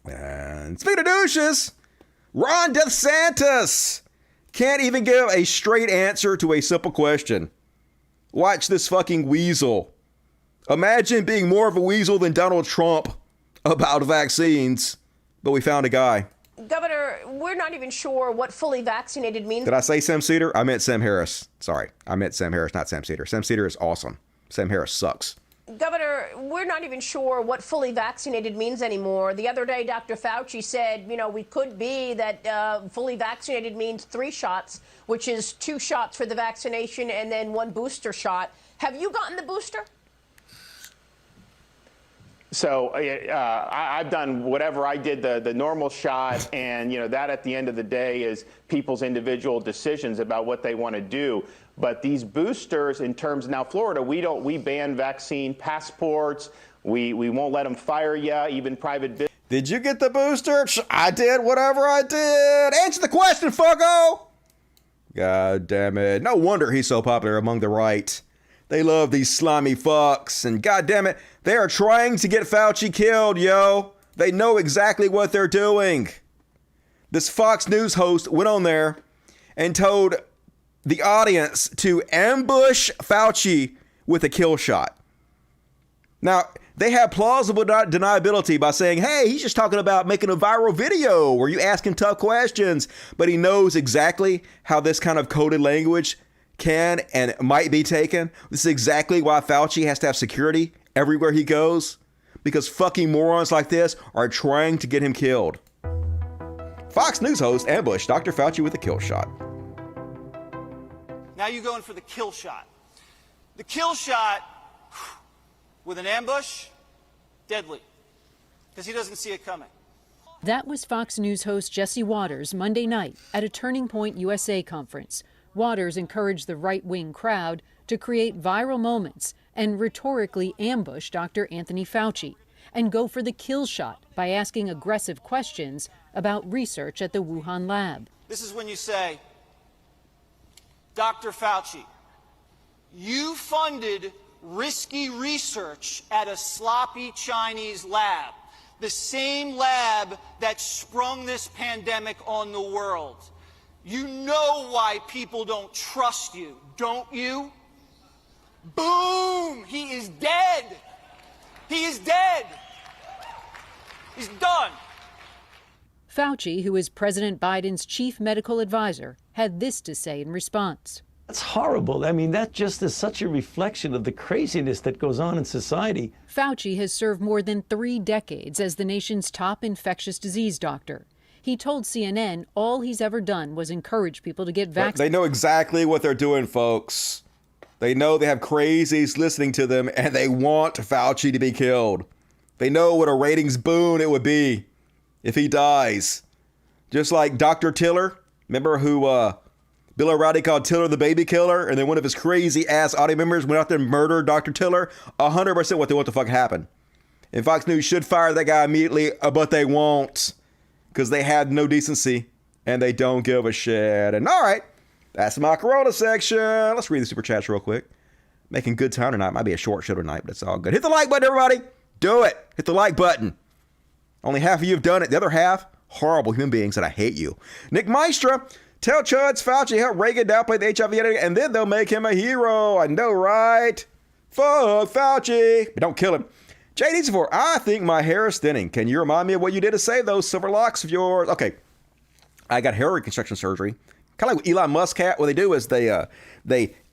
And speaking of douches, Ron DeSantis can't even give a straight answer to a simple question. Watch this fucking weasel. Imagine being more of a weasel than Donald Trump about vaccines, but we found a guy. Governor Governor, we're not even sure what fully vaccinated means. Did I say Sam Cedar? I meant Sam Harris. Sorry, I meant Sam Harris, not Sam Cedar. Sam Cedar is awesome. Sam Harris sucks. Governor, we're not even sure what fully vaccinated means anymore. The other day, Dr. Fauci said, we could be that fully vaccinated means 3 shots, which is 2 shots for the vaccination and then 1 booster shot. Have you gotten the booster? So I've done whatever I did, the normal shot, and that at the end of the day is people's individual decisions about what they want to do. But these boosters, in terms now, Florida, we ban vaccine passports. We won't let them fire you, even private business. Did you get the booster? I did whatever I did. Answer the question, fucko. God damn it. No wonder he's so popular among the right. They love these slimy fucks, and god damn it, they are trying to get Fauci killed, yo. They know exactly what they're doing. This Fox News host went on there and told the audience to ambush Fauci with a kill shot. Now, they have plausible deniability by saying, hey, he's just talking about making a viral video where you ask him tough questions, but he knows exactly how this kind of coded language can and might be taken. This is exactly why Fauci has to have security everywhere he goes, because fucking morons like this are trying to get him killed. Fox News host ambushed Dr. Fauci with a kill shot. Now you're going for the kill shot. The kill shot with an ambush, deadly, because he doesn't see it coming. That was Fox News host Jesse Waters Monday night at a Turning Point USA conference. Waters encouraged the right-wing crowd to create viral moments and rhetorically ambush Dr. Anthony Fauci and go for the kill shot by asking aggressive questions about research at the Wuhan lab. This is when you say, Dr. Fauci, you funded risky research at a sloppy Chinese lab, the same lab that sprung this pandemic on the world. You know why people don't trust you, don't you? Boom! He is dead. He is dead. He's done. Fauci, who is President Biden's chief medical advisor, had this to say in response. That's horrible. I mean, that just is such a reflection of the craziness that goes on in society. Fauci has served more than 3 decades as the nation's top infectious disease doctor. He told CNN all he's ever done was encourage people to get vaccinated. They know exactly what they're doing, folks. They know they have crazies listening to them, and they want Fauci to be killed. They know what a ratings boon it would be if he dies. Just like Dr. Tiller. Remember who Bill O'Reilly called Tiller the baby killer? And then one of his crazy-ass audio members went out there and murdered Dr. Tiller? 100% what they want to fuck happen. And Fox News should fire that guy immediately, but they won't. Because they had no decency, and they don't give a shit. And all right, that's my Corona section. Let's read the super chats real quick. Making good time tonight. Might be a short show tonight, but it's all good. Hit the like button, everybody. Do it. Hit the like button. Only half of you have done it. The other half, horrible human beings, and I hate you. Nick Maestra, tell Chud's Fauci help Reagan downplay the HIV editing, and then they'll make him a hero. I know, right? Fuck Fauci. But don't kill him. JD4, I think my hair is thinning. Can you remind me of what you did to save those silver locks of yours? Okay, I got hair reconstruction surgery. Kind of like what Elon Musk had. What they do is they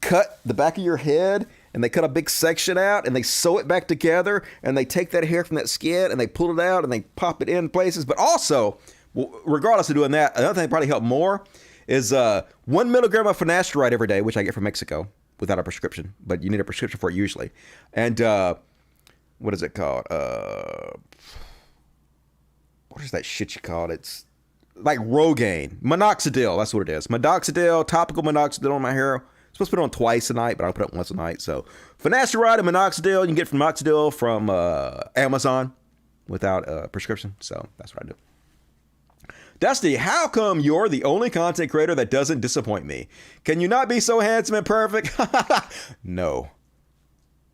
cut the back of your head and they cut a big section out and they sew it back together and they take that hair from that skin and they pull it out and they pop it in places. But also, regardless of doing that, another thing that probably helped more is 1 milligram of finasteride every day, which I get from Mexico without a prescription. But you need a prescription for it usually. And what is it called? What is that shit you call it? It's like Rogaine. Minoxidil, that's what it is. Minoxidil, topical minoxidil on my hair. I'm supposed to put it on twice a night, but I'll put it once a night. So finasteride and minoxidil, you can get minoxidil from Amazon without a prescription. So that's what I do. Dusty, how come you're the only content creator that doesn't disappoint me? Can you not be so handsome and perfect? No.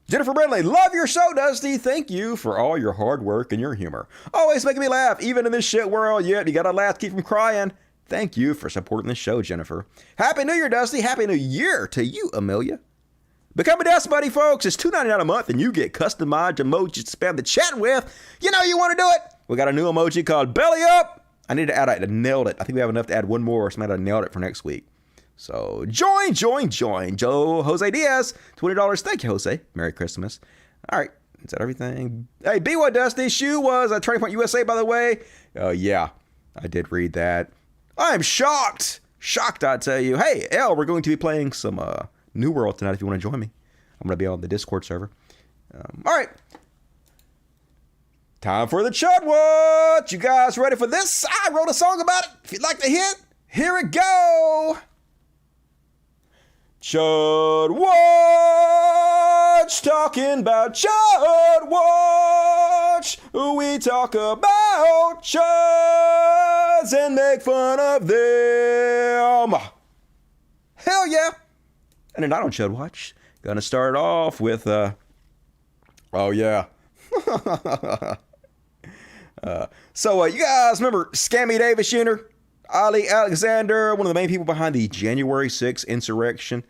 Jennifer Brindley, love your show, Dusty. Thank you for all your hard work and your humor. Always making me laugh, even in this shit world. Yet you gotta laugh to keep from crying. Thank you for supporting the show, Jennifer. Happy New Year, Dusty. Happy New Year to you, Amelia. Become a Dust Buddy, folks. It's $2.99 a month, and you get customized emojis to spam the chat with. You know you want to do it. We got a new emoji called Belly Up. I need to add, I nailed it. I think we have enough to add one more, so I might have nailed it for next week. So join. Joe Jose Diaz, $20. Thank you, Jose. Merry Christmas. All right. Is that everything? Hey, B1 Dusty, shoe was at Turning Point USA, by the way. Yeah, I did read that. I'm shocked. Shocked, I tell you. Hey, L, we're going to be playing some New World tonight if you want to join me. I'm going to be on the Discord server. All right. Time for the Chud Watch. You guys ready for this? I wrote a song about it. If you'd like to hit, here it go. Chud Watch, talking about Chud Watch. We talk about chuds and make fun of them. Hell yeah. And tonight on Chud Watch, gonna start off with, oh yeah. So you guys remember Scammy Davis Jr., Ali Alexander, one of the main people behind the January 6th insurrection?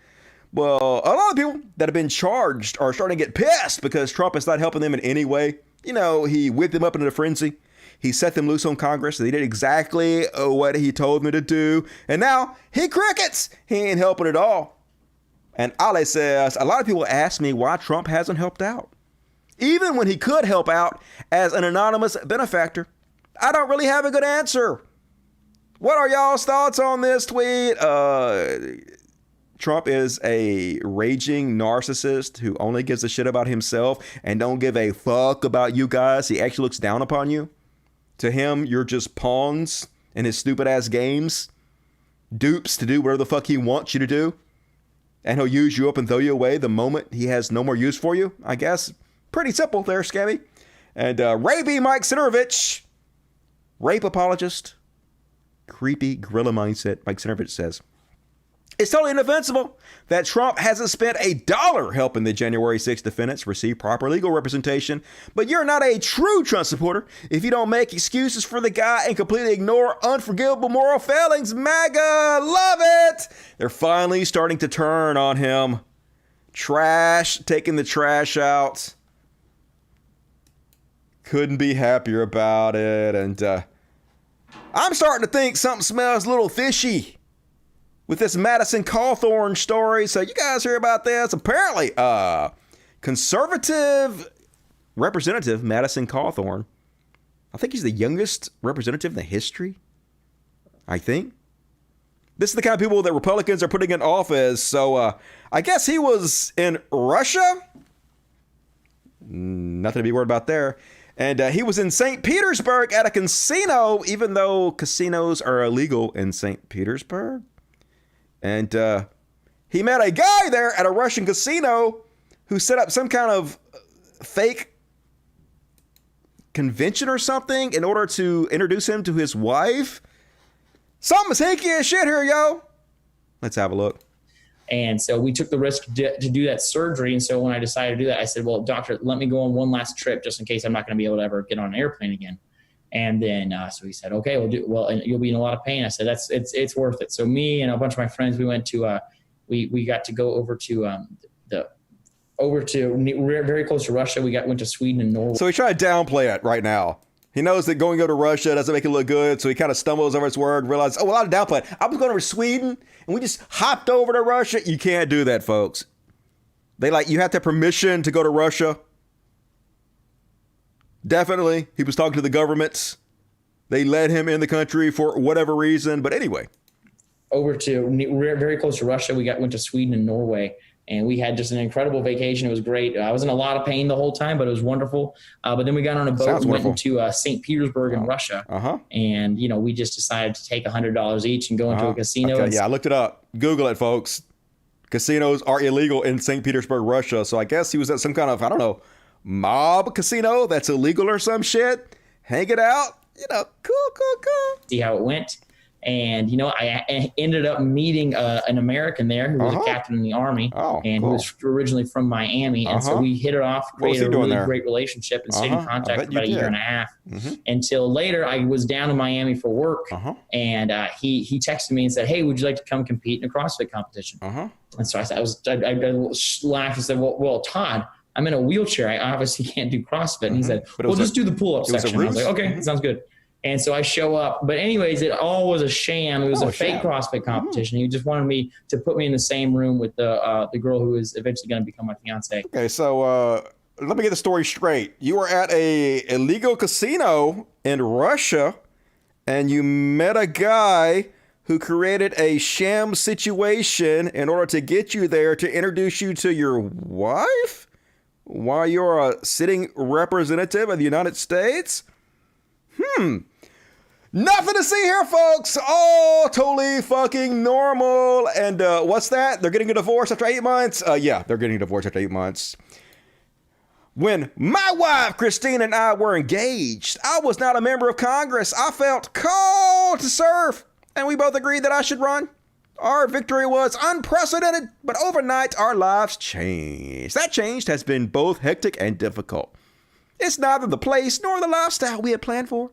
Well, a lot of people that have been charged are starting to get pissed because Trump is not helping them in any way. You know, he whipped them up into a frenzy. He set them loose on Congress. They did exactly what he told them to do. And now he crickets. He ain't helping at all. And Ali says, a lot of people ask me why Trump hasn't helped out. Even when he could help out as an anonymous benefactor. I don't really have a good answer. What are y'all's thoughts on this tweet? Trump is a raging narcissist who only gives a shit about himself and don't give a fuck about you guys. He actually looks down upon you. To him, you're just pawns in his stupid ass games. Dupes to do whatever the fuck he wants you to do. And he'll use you up and throw you away the moment he has no more use for you, I guess. Pretty simple there, Scammy. And Ray Mike Sinovich, rape apologist, creepy gorilla mindset, Mike Sinovich says, it's totally indefensible that Trump hasn't spent $1 helping the January 6th defendants receive proper legal representation. But you're not a true Trump supporter if you don't make excuses for the guy and completely ignore unforgivable moral failings. MAGA, love it. They're finally starting to turn on him. Trash, taking the trash out. Couldn't be happier about it. And I'm starting to think something smells a little fishy with this Madison Cawthorn story. So you guys hear about this? Apparently, conservative representative Madison Cawthorn, I think he's the youngest representative in the history, I think. This is the kind of people that Republicans are putting in office. So I guess he was in Russia. Nothing to be worried about there. And he was in St. Petersburg at a casino, even though casinos are illegal in St. Petersburg. And he met a guy there at a Russian casino who set up some kind of fake convention or something in order to introduce him to his wife. Something's hinky as shit here, yo. Let's have a look. And so we took the risk to do that surgery. And so when I decided to do that, I said, well, doctor, let me go on one last trip just in case I'm not going to be able to ever get on an airplane again. And then, so he said, okay, and you'll be in a lot of pain. I said, it's worth it. So me and a bunch of my friends, we went to, we got to go over to, very close to Russia. Went to Sweden and Norway. So he's trying to downplay it right now. He knows that going to go to Russia doesn't make it look good. So he kind of stumbles over his word, realizes, oh, well, I'll downplay it. I was going over to Sweden and we just hopped over to Russia. You can't do that, folks. You have to have permission to go to Russia. Definitely. He was talking to the governments. They let him in the country for whatever reason. But anyway. Over to very close to Russia. Went to Sweden and Norway. And we had just an incredible vacation. It was great. I was in a lot of pain the whole time, but it was wonderful. But then we got on a boat and went into St. Petersburg in Russia. And, we just decided to take $100 each and go into a casino. Okay, yeah, I looked it up. Google it, folks. Casinos are illegal in St. Petersburg, Russia. So I guess he was at some kind of, I don't know, mob casino that's illegal or some shit. Hang it out. Cool. See how it went. And, I ended up meeting an American there who was a captain in the Army and who was originally from Miami. And so we hit it off, created a really great relationship and stayed in contact for about a year and a half until later I was down in Miami for work. And he texted me and said, hey, would you like to come compete in a CrossFit competition? And so I laughed and said, well, Todd, I'm in a wheelchair. I obviously can't do CrossFit. And he said, well, just do the pull-up section. I was like, okay, sounds good. And so I show up. But anyways, it all was a sham. It was a fake CrossFit competition. He just wanted me to put me in the same room with the girl who is eventually going to become my fiance. Okay, so let me get the story straight. You were at a illegal casino in Russia, and you met a guy who created a sham situation in order to get you there to introduce you to your wife while you're a sitting representative of the United States? Nothing to see here, folks. All totally fucking normal. And what's that? They're getting a divorce after 8 months? Yeah, they're getting a divorce after 8 months. When my wife, Christine, and I were engaged, I was not a member of Congress. I felt called to serve, and we both agreed that I should run. Our victory was unprecedented, but overnight our lives changed. That change has been both hectic and difficult. It's neither the place nor the lifestyle we had planned for.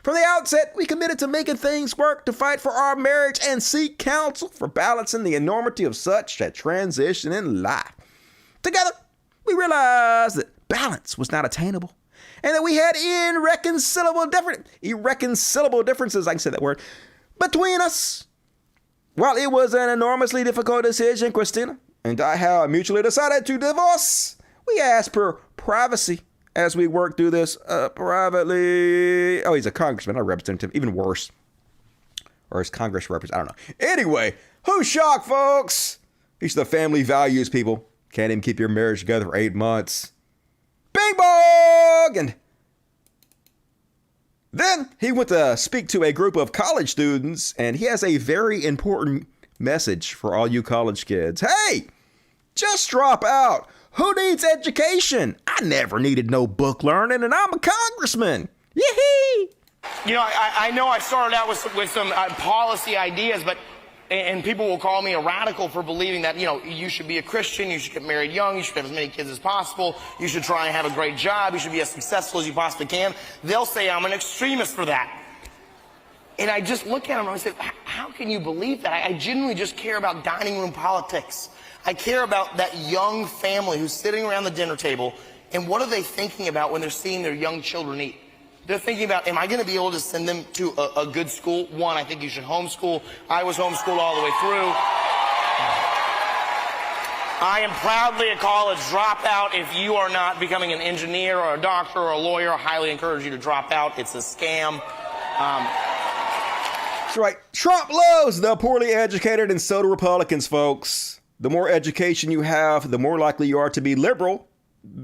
From the outset, we committed to making things work, to fight for our marriage and seek counsel for balancing the enormity of such a transition in life. Together, we realized that balance was not attainable and that we had irreconcilable differences, I can say that word, between us. While it was an enormously difficult decision, Christina and I have mutually decided to divorce. We asked for privacy as we work through this privately. Oh, he's a congressman, not a representative. Even worse. Or his Congress representative. I don't know. Anyway, who's shocked, folks? These are the family values, people. Can't even keep your marriage together for 8 months. Bing bong! And then he went to speak to a group of college students, and he has a very important message for all you college kids. Hey, just drop out. Who needs education? I never needed no book learning, and I'm a congressman. Yee-hee! You know, I know I started out with some policy ideas, and people will call me a radical for believing that, you know, you should be a Christian, you should get married young, you should have as many kids as possible, you should try and have a great job, you should be as successful as you possibly can. They'll say I'm an extremist for that. And I just look at them and I say, how can you believe that? I genuinely just care about dining room politics. I care about that young family who's sitting around the dinner table, and what are they thinking about when they're seeing their young children eat? They're thinking about, am I going to be able to send them to a good school? One, I think you should homeschool. I was homeschooled all the way through. I am proudly a college dropout. If you are not becoming an engineer or a doctor or a lawyer, I highly encourage you to drop out. It's a scam. That's right. Trump loves the poorly educated, and so do Republicans, folks. The more education you have, the more likely you are to be liberal,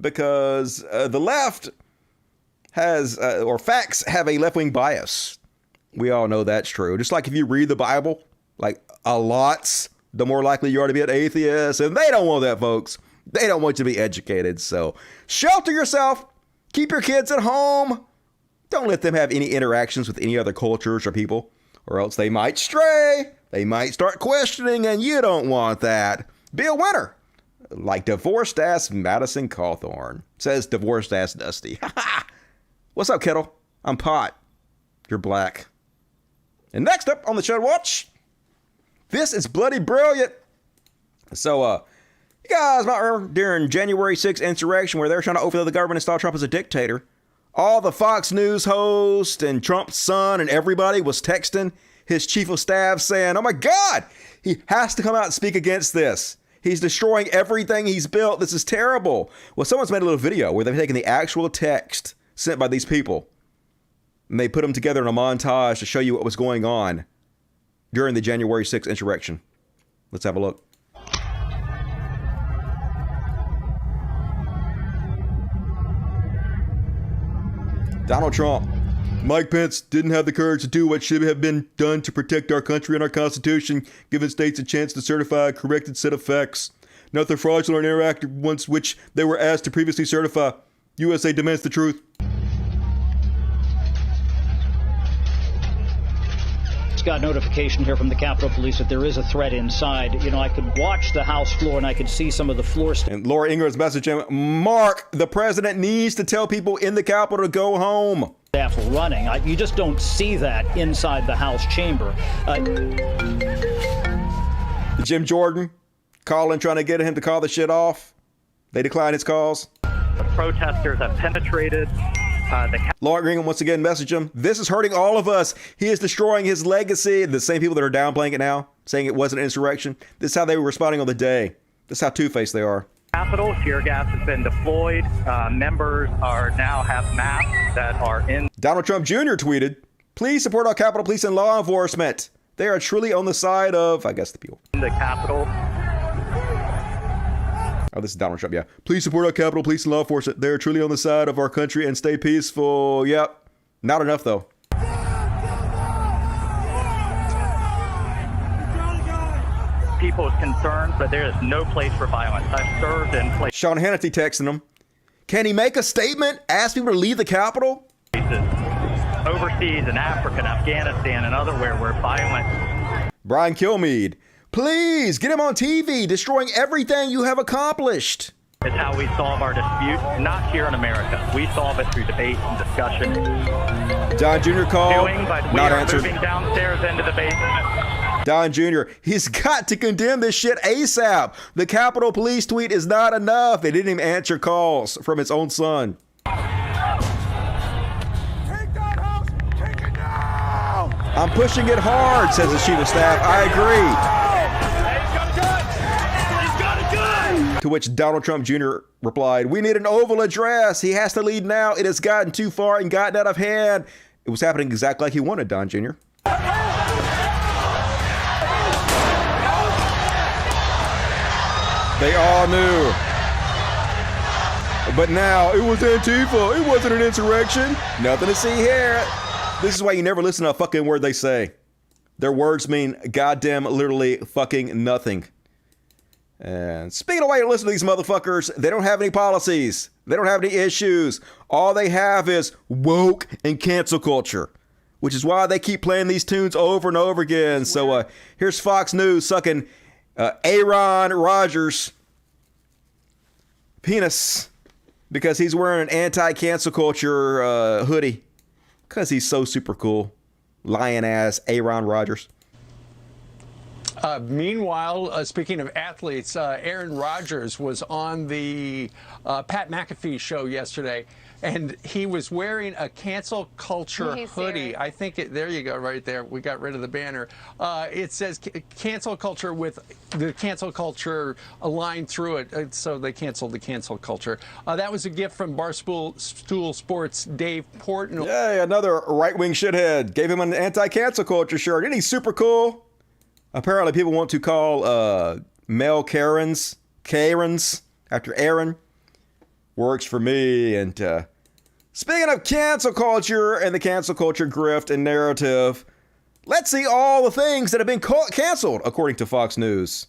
because the left has, or facts have a left-wing bias. We all know that's true. Just like if you read the Bible, like a lot, the more likely you are to be an atheist. And they don't want that, folks. They don't want you to be educated. So shelter yourself. Keep your kids at home. Don't let them have any interactions with any other cultures or people, or else they might stray. They might start questioning, and you don't want that. Be a winner. Like divorced-ass Madison Cawthorn. Says divorced-ass Dusty. What's up, Kettle? I'm Pot. You're black. And next up on the Chud Watch, this is bloody brilliant. So, you guys might remember during January 6th insurrection where they were trying to overthrow the government and install Trump as a dictator. All the Fox News hosts and Trump's son and everybody was texting his chief of staff saying, oh my God, he has to come out and speak against this. He's destroying everything he's built. This is terrible. Well, someone's made a little video where they've taken the actual text sent by these people, and they put them together in a montage to show you what was going on during the January 6th insurrection. Let's have a look. Donald Trump. Mike Pence didn't have the courage to do what should have been done to protect our country and our Constitution, giving states a chance to certify a corrected set of facts, not the fraudulent and interactive ones which they were asked to previously certify. USA demands the truth. Got notification here from the Capitol Police that there is a threat inside. You know, I could watch the House floor and I could see some of the floor. And Laura Ingraham's message, Mark, the president needs to tell people in the Capitol to go home. Staff running. You just don't see that inside the House chamber. Jim Jordan calling, trying to get him to call the shit off. They declined his calls. The protesters have penetrated Law Green once again messaged him. This is hurting all of us. He is destroying his legacy. The same people that are downplaying it now, saying it wasn't an insurrection. This is how they were responding on the day. This is how two-faced they are. Capitol, tear gas has been deployed. Members now have maps that are in. Donald Trump Jr. tweeted, "Please support our Capitol Police and law enforcement. They are truly on the side of," I guess, the people. The Capitol. Oh, this is Donald Trump, yeah. "Please support our Capitol Police and law enforcement. They are truly on the side of our country and stay peaceful." Yep. Not enough, though. People's concerns, but there is no place for violence. I've served in places. Sean Hannity texting him. Can he make a statement? Ask people to leave the Capitol? Overseas in Africa and Afghanistan and otherwhere where violence. Brian Kilmeade. "Please get him on TV, destroying everything you have accomplished." It's how we solve our disputes, not here in America. We solve it through debate and discussion. Don Jr. called, But we not are answered. moving downstairs into the basement. Don Jr., he's got to condemn this shit ASAP. The Capitol Police tweet is not enough. They didn't even answer calls from his own son. "I'm pushing it hard," says the chief of staff. "I agree." To which Donald Trump Jr. replied, "We need an Oval Address. He has to lead now. It has gotten too far and gotten out of hand." It was happening exactly like he wanted, Don Jr. They all knew. But now, it was Antifa. It wasn't an insurrection. Nothing to see here. This is why you never listen to a fucking word they say. Their words mean goddamn literally fucking nothing. And speaking of why you listen to these motherfuckers, they don't have any policies. They don't have any issues. All they have is woke and cancel culture, which is why they keep playing these tunes over and over again. So here's Fox News sucking Aaron Rodgers' penis because he's wearing an anti-cancel culture hoodie because he's so super cool. Lion-ass Aaron Rodgers. Meanwhile, speaking of athletes, Aaron Rodgers was on the Pat McAfee show yesterday, and he was wearing a cancel culture hoodie. I think there you go, right there. We got rid of the banner. It says cancel culture with the cancel culture line through it, so they canceled the cancel culture. That was a gift from Barstool Sports' Dave Portnoy. Yay, another right-wing shithead. Gave him an anti-cancel culture shirt. Isn't he super cool? Apparently, people want to call male Karens after Aaron. Works for me. And speaking of cancel culture and the cancel culture grift and narrative, let's see all the things that have been canceled, according to Fox News.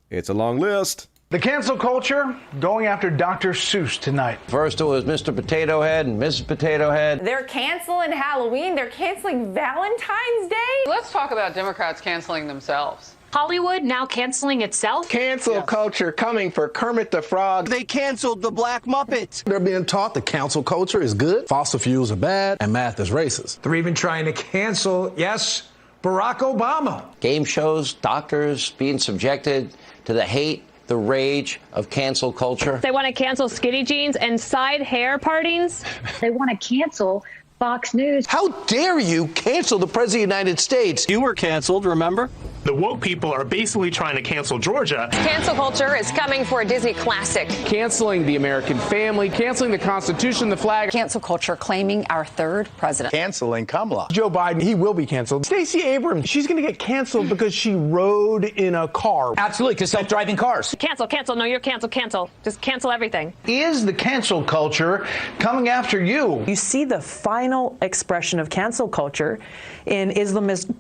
It's a long list. The cancel culture going after Dr. Seuss tonight. First it was Mr. Potato Head and Mrs. Potato Head. They're canceling Halloween. They're canceling Valentine's Day. Let's talk about Democrats canceling themselves. Hollywood now canceling itself? Cancel culture coming for Kermit the Frog. They canceled the Black Muppet. They're being taught that cancel culture is good, fossil fuels are bad, and math is racist. They're even trying to cancel, yes, Barack Obama. Game shows, doctors being subjected to the hate, the rage of cancel culture. They want to cancel skinny jeans and side hair partings. They want to cancel Fox News. How dare you cancel the President of the United States? You were canceled, remember? The woke people are basically trying to cancel Georgia. Cancel culture is coming for a Disney classic. Canceling the American family, canceling the Constitution, the flag. Cancel culture claiming our third president. Canceling Kamala. Joe Biden, he will be canceled. Stacey Abrams, she's going to get canceled because she rode in a car. Absolutely, because self-driving cars. Cancel. No, you're cancel. Just cancel everything. Is the cancel culture coming after you? You see the final expression of cancel culture in Islamist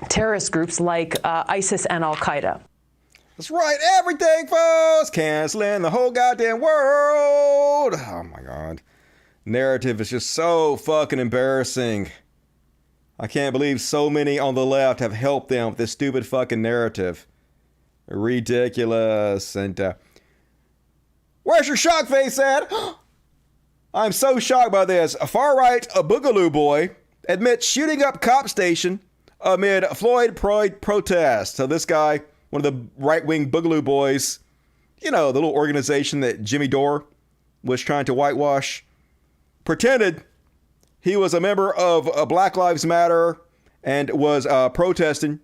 terrorist groups like ISIS and Al-Qaeda. That's right, everything, folks. Canceling the whole goddamn world. Oh, my God. Narrative is just so fucking embarrassing. I can't believe so many on the left have helped them with this stupid fucking narrative. Ridiculous. And where's your shock face at? I'm so shocked by this. A far-right, a boogaloo boy, admits shooting up cop station amid Floyd protest. So this guy, one of the right-wing boogaloo boys, you know, the little organization that Jimmy Dore was trying to whitewash, pretended He was a member of Black Lives Matter and was protesting,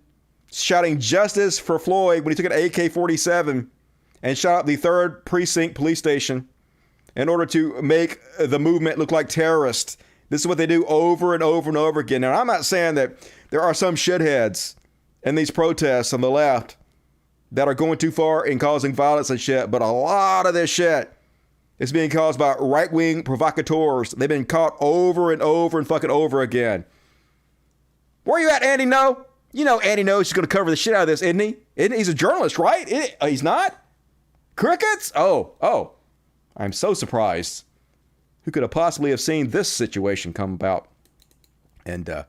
shouting justice for Floyd when he took an AK-47 and shot up the 3rd Precinct police station in order to make the movement look like terrorists. This is what they do over and over and over again. Now, I'm not saying that there are some shitheads in these protests on the left that are going too far in causing violence and shit, but a lot of this shit is being caused by right-wing provocateurs. They've been caught over and over and fucking over again. Where you at, Andy No? You know Andy knows he's going to cover the shit out of this, isn't he? He's a journalist, right? He's not? Crickets? Oh. I'm so surprised. Who could have possibly have seen this situation come about? And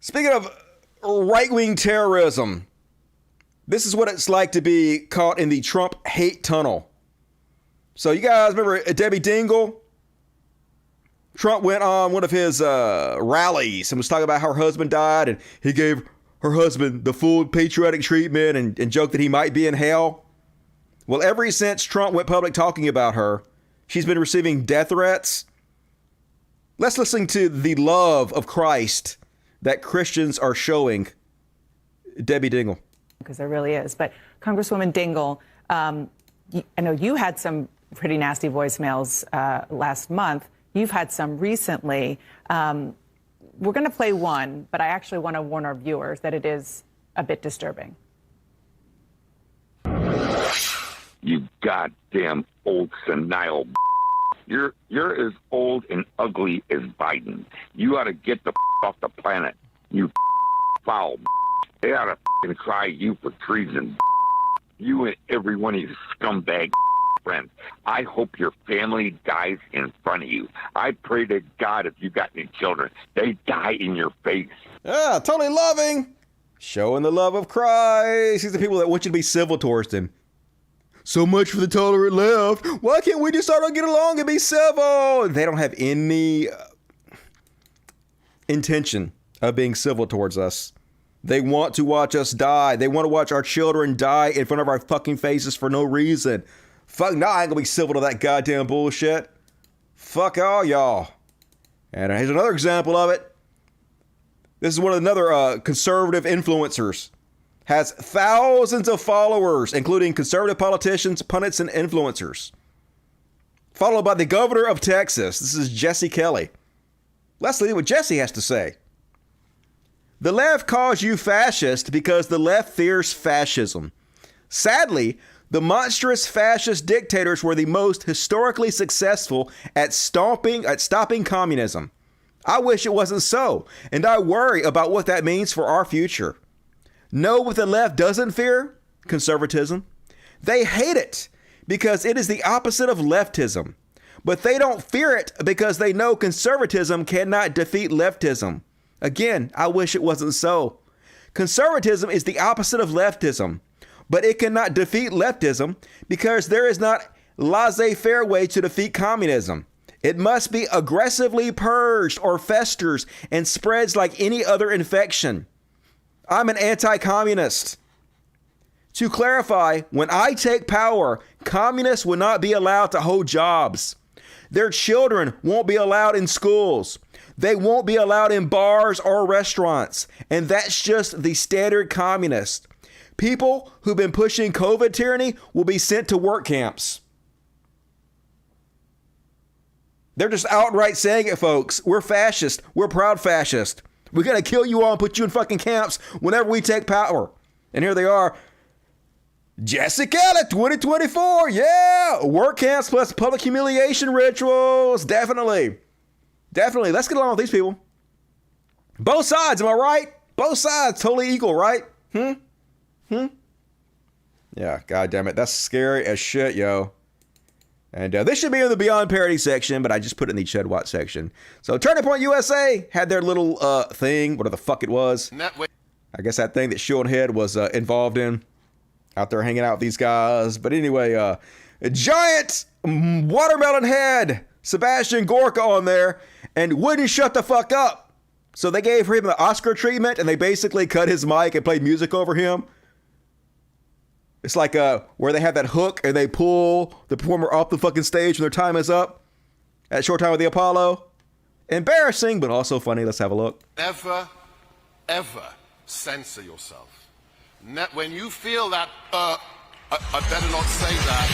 speaking of right-wing terrorism, this is what it's like to be caught in the Trump hate tunnel. So you guys remember Debbie Dingle? Trump went on one of his rallies and was talking about how her husband died, and he gave her husband the full patriotic treatment and joked that he might be in hell. Well, ever since Trump went public talking about her, she's been receiving death threats. Let's listen to the love of Christ that Christians are showing Debbie Dingle. Because there really is. But Congresswoman Dingle, I know you had some pretty nasty voicemails last month. You've had some recently. We're going to play one, but I actually want to warn our viewers that it is a bit disturbing. You goddamn old senile. You're as old and ugly as Biden. You ought to get the off the planet. You foul. They ought to try you for treason. You and every one of you scumbag friends. I hope your family dies in front of you. I pray to God if you got any children, they die in your face. Yeah, totally loving. Showing the love of Christ. These are people that want you to be civil towards him. So much for the tolerant left. Why can't we just start to get along and be civil? They don't have any intention of being civil towards us. They want to watch us die. They want to watch our children die in front of our fucking faces for no reason. Fuck, no, I ain't gonna be civil to that goddamn bullshit. Fuck all y'all. And here's another example of it. This is one of another conservative influencers. Has thousands of followers, including conservative politicians, pundits, and influencers. Followed by the governor of Texas. This is Jesse Kelly. Let's see what Jesse has to say. The left calls you fascist because the left fears fascism. Sadly, the monstrous fascist dictators were the most historically successful at stopping communism. I wish it wasn't so, and I worry about what that means for our future. Know what the left doesn't fear? Conservatism. They hate it because it is the opposite of leftism. But they don't fear it because they know conservatism cannot defeat leftism. Again, I wish it wasn't so. Conservatism is the opposite of leftism, but it cannot defeat leftism because there is not laissez-faire way to defeat communism. It must be aggressively purged or festers and spreads like any other infection. I'm an anti-communist. To clarify, when I take power, communists will not be allowed to hold jobs. Their children won't be allowed in schools. They won't be allowed in bars or restaurants. And that's just the standard communist. People who've been pushing COVID tyranny will be sent to work camps. They're just outright saying it, folks. We're fascist. We're proud fascist. We're going to kill you all and put you in fucking camps whenever we take power. And here they are. Jesse Kelly, 2024. Yeah. Work camps plus public humiliation rituals. Definitely. Definitely. Let's get along with these people. Both sides, am I right? Both sides, totally equal, right? Yeah, god damn it. That's scary as shit, yo. And this should be in the Beyond Parody section, but I just put it in the Chud Watt section. So Turning Point USA had their little thing, whatever the fuck it was. I guess that thing that Shield Head was involved in. Out there hanging out with these guys. But anyway, a giant watermelon head, Sebastian Gorka on there, and wouldn't shut the fuck up. So they gave him the Oscar treatment, and they basically cut his mic and played music over him. It's like where they have that hook and they pull the performer off the fucking stage when their time is up. At Short Time with the Apollo. Embarrassing, but also funny. Let's have a look. Ever censor yourself. When you feel that, I better not say that.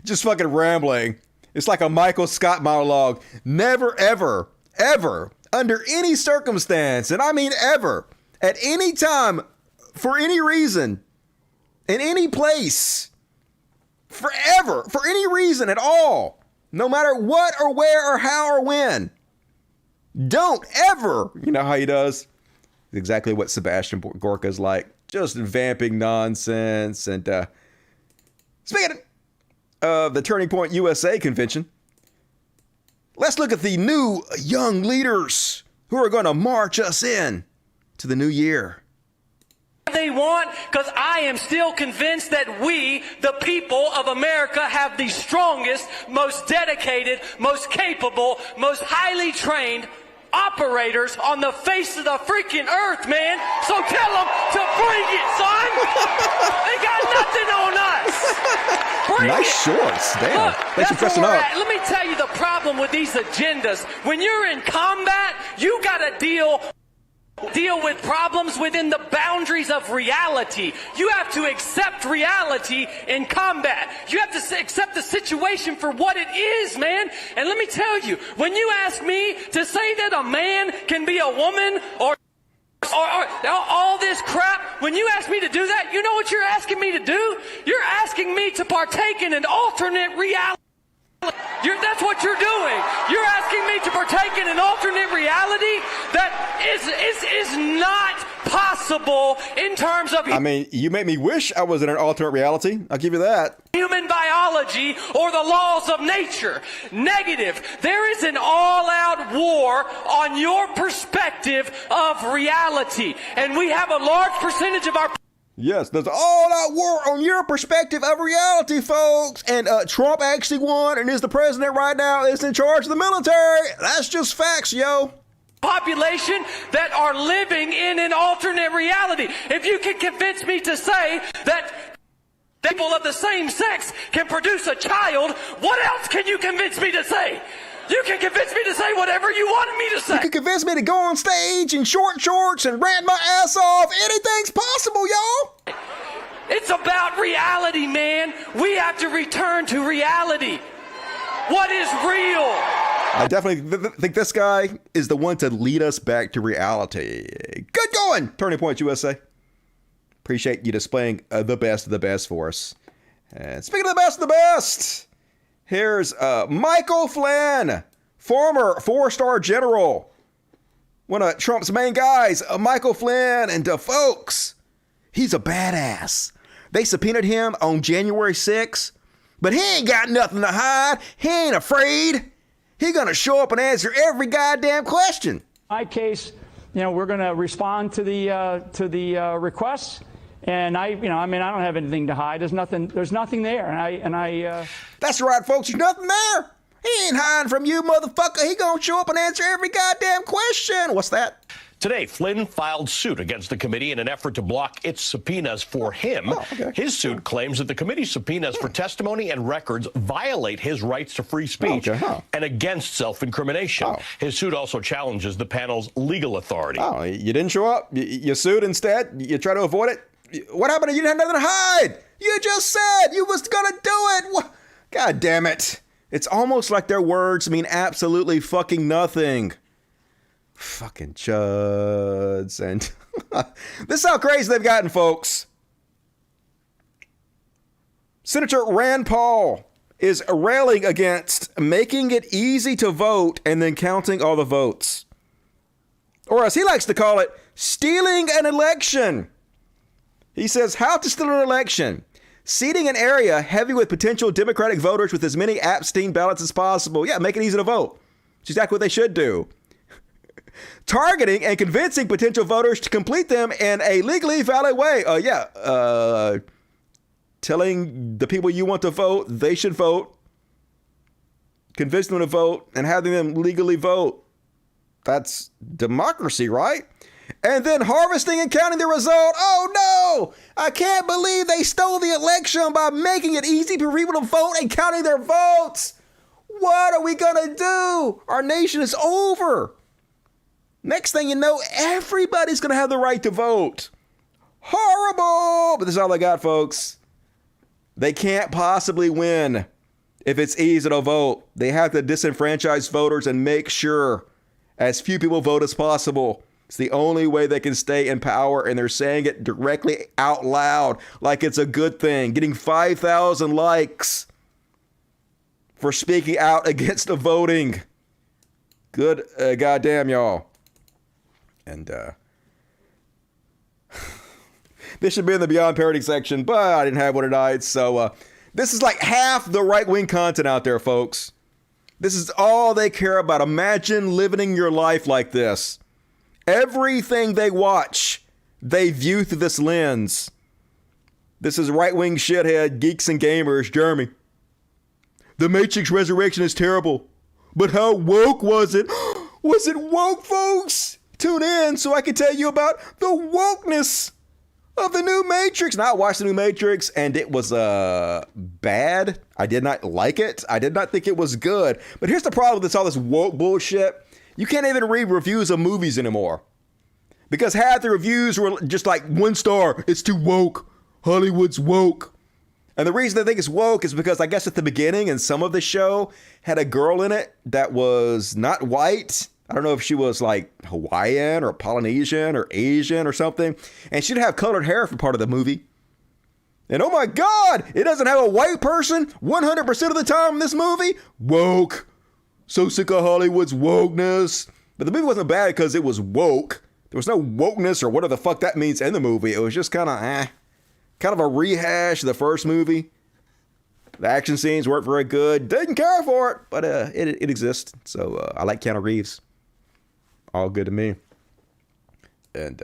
Just fucking rambling. It's like a Michael Scott monologue. Never, ever, ever, under any circumstance, and I mean ever, at any time, for any reason, in any place, forever, for any reason at all, no matter what or where or how or when, don't ever, you know how he does? Exactly what Sebastian Gorka's like, just vamping nonsense. And speaking of the Turning Point USA convention, let's look at the new young leaders who are going to march us in to the new year. They want, because I am still convinced that we, the people of America, have the strongest, most dedicated, most capable, most highly trained operators on the face of the freaking earth, man. So tell them to bring it, son. They got nothing on us. Bring nice it. Shorts. Damn. Look, thanks for dressing up. Let me tell you the problem with these agendas. When you're in combat, you got to deal with problems within the boundaries of reality. You have to accept reality in combat. You have to accept the situation for what it is, man. And let me tell you, when you ask me to say that a man can be a woman or all this crap, when you ask me to do that, you know what you're asking me to do? You're asking me to partake in an alternate reality. That's what you're doing. You're asking me to partake in an alternate reality that is not possible in terms of... I mean, you make me wish I was in an alternate reality. I'll give you that. Human biology or the laws of nature. Negative. There is an all-out war on your perspective of reality. And we have a large percentage of our... Yes, there's all-out war on your perspective of reality, folks. And Trump actually won and is the president right now, is in charge of the military. That's just facts, yo. Population that are living in an alternate reality. If you can convince me to say that people of the same sex can produce a child, what else can you convince me to say? You can convince me to say whatever you wanted me to say. You can convince me to go on stage in short shorts and rant my ass off. Anything's possible, y'all. It's about reality, man. We have to return to reality. What is real? I definitely think this guy is the one to lead us back to reality. Good going, Turning Point USA. Appreciate you displaying the best of the best for us. And speaking of the best of the best, here's Michael Flynn, former 4-star general. One of Trump's main guys, Michael Flynn. And folks, he's a badass. They subpoenaed him on January 6th, but he ain't got nothing to hide. He ain't afraid. He gonna show up and answer every goddamn question. My case, we're gonna respond to the requests. And I don't have anything to hide. There's nothing there. And I. That's right, folks. There's nothing there. He ain't hiding from you, motherfucker. He gonna show up and answer every goddamn question. What's that? Today, Flynn filed suit against the committee in an effort to block its subpoenas for him. Oh, okay. His suit claims that the committee's subpoenas for testimony and records violate his rights to free speech and against self-incrimination. His suit also challenges the panel's legal authority. Oh, you didn't show up? You sued instead? You try to avoid it? What happened? You didn't have nothing to hide. You just said you was gonna do it. God damn it. It's almost like their words mean absolutely fucking nothing. Fucking chuds. And this is how crazy they've gotten, folks. Senator Rand Paul is railing against making it easy to vote and then counting all the votes. Or as he likes to call it, stealing an election. He says how to steal an election. Seating an area heavy with potential Democratic voters with as many absentee ballots as possible. Yeah, make it easy to vote. Which is exactly what they should do. Targeting and convincing potential voters to complete them in a legally valid way. Telling the people you want to vote, they should vote. Convince them to vote and having them legally vote. That's democracy, right? And then harvesting and counting the result. Oh no! I can't believe they stole the election by making it easy for people to vote and counting their votes. What are we going to do? Our nation is over. Next thing you know, everybody's going to have the right to vote. Horrible. But this is all I got, folks. They can't possibly win if it's easy to vote. They have to disenfranchise voters and make sure as few people vote as possible. It's the only way they can stay in power, and they're saying it directly out loud like it's a good thing. Getting 5,000 likes for speaking out against the voting. Good goddamn, y'all. And this should be in the Beyond Parody section, but I didn't have one tonight. So this is like half the right-wing content out there, folks. This is all they care about. Imagine living your life like this. Everything they watch, they view through this lens. This is right-wing shithead, geeks and gamers, Jeremy. The Matrix Resurrection is terrible, but how woke was it? Was it woke, folks? Tune in so I can tell you about the wokeness of the new Matrix. Now, I watched the new Matrix, and it was bad. I did not like it. I did not think it was good. But here's the problem with all this woke bullshit. You can't even read reviews of movies anymore. Because half the reviews were just like 1 star. It's too woke. Hollywood's woke. And the reason I think it's woke is because I guess at the beginning and some of the show had a girl in it that was not white. I don't know if she was like Hawaiian or Polynesian or Asian or something. And she didn't have colored hair for part of the movie. And oh my God, it doesn't have a white person 100% of the time in this movie. Woke. So sick of Hollywood's wokeness. But the movie wasn't bad because it was woke. There was no wokeness or whatever the fuck that means in the movie. It was just kind of a rehash of the first movie. The action scenes weren't very good. Didn't care for it, but it exists. So I like Keanu Reeves. All good to me. And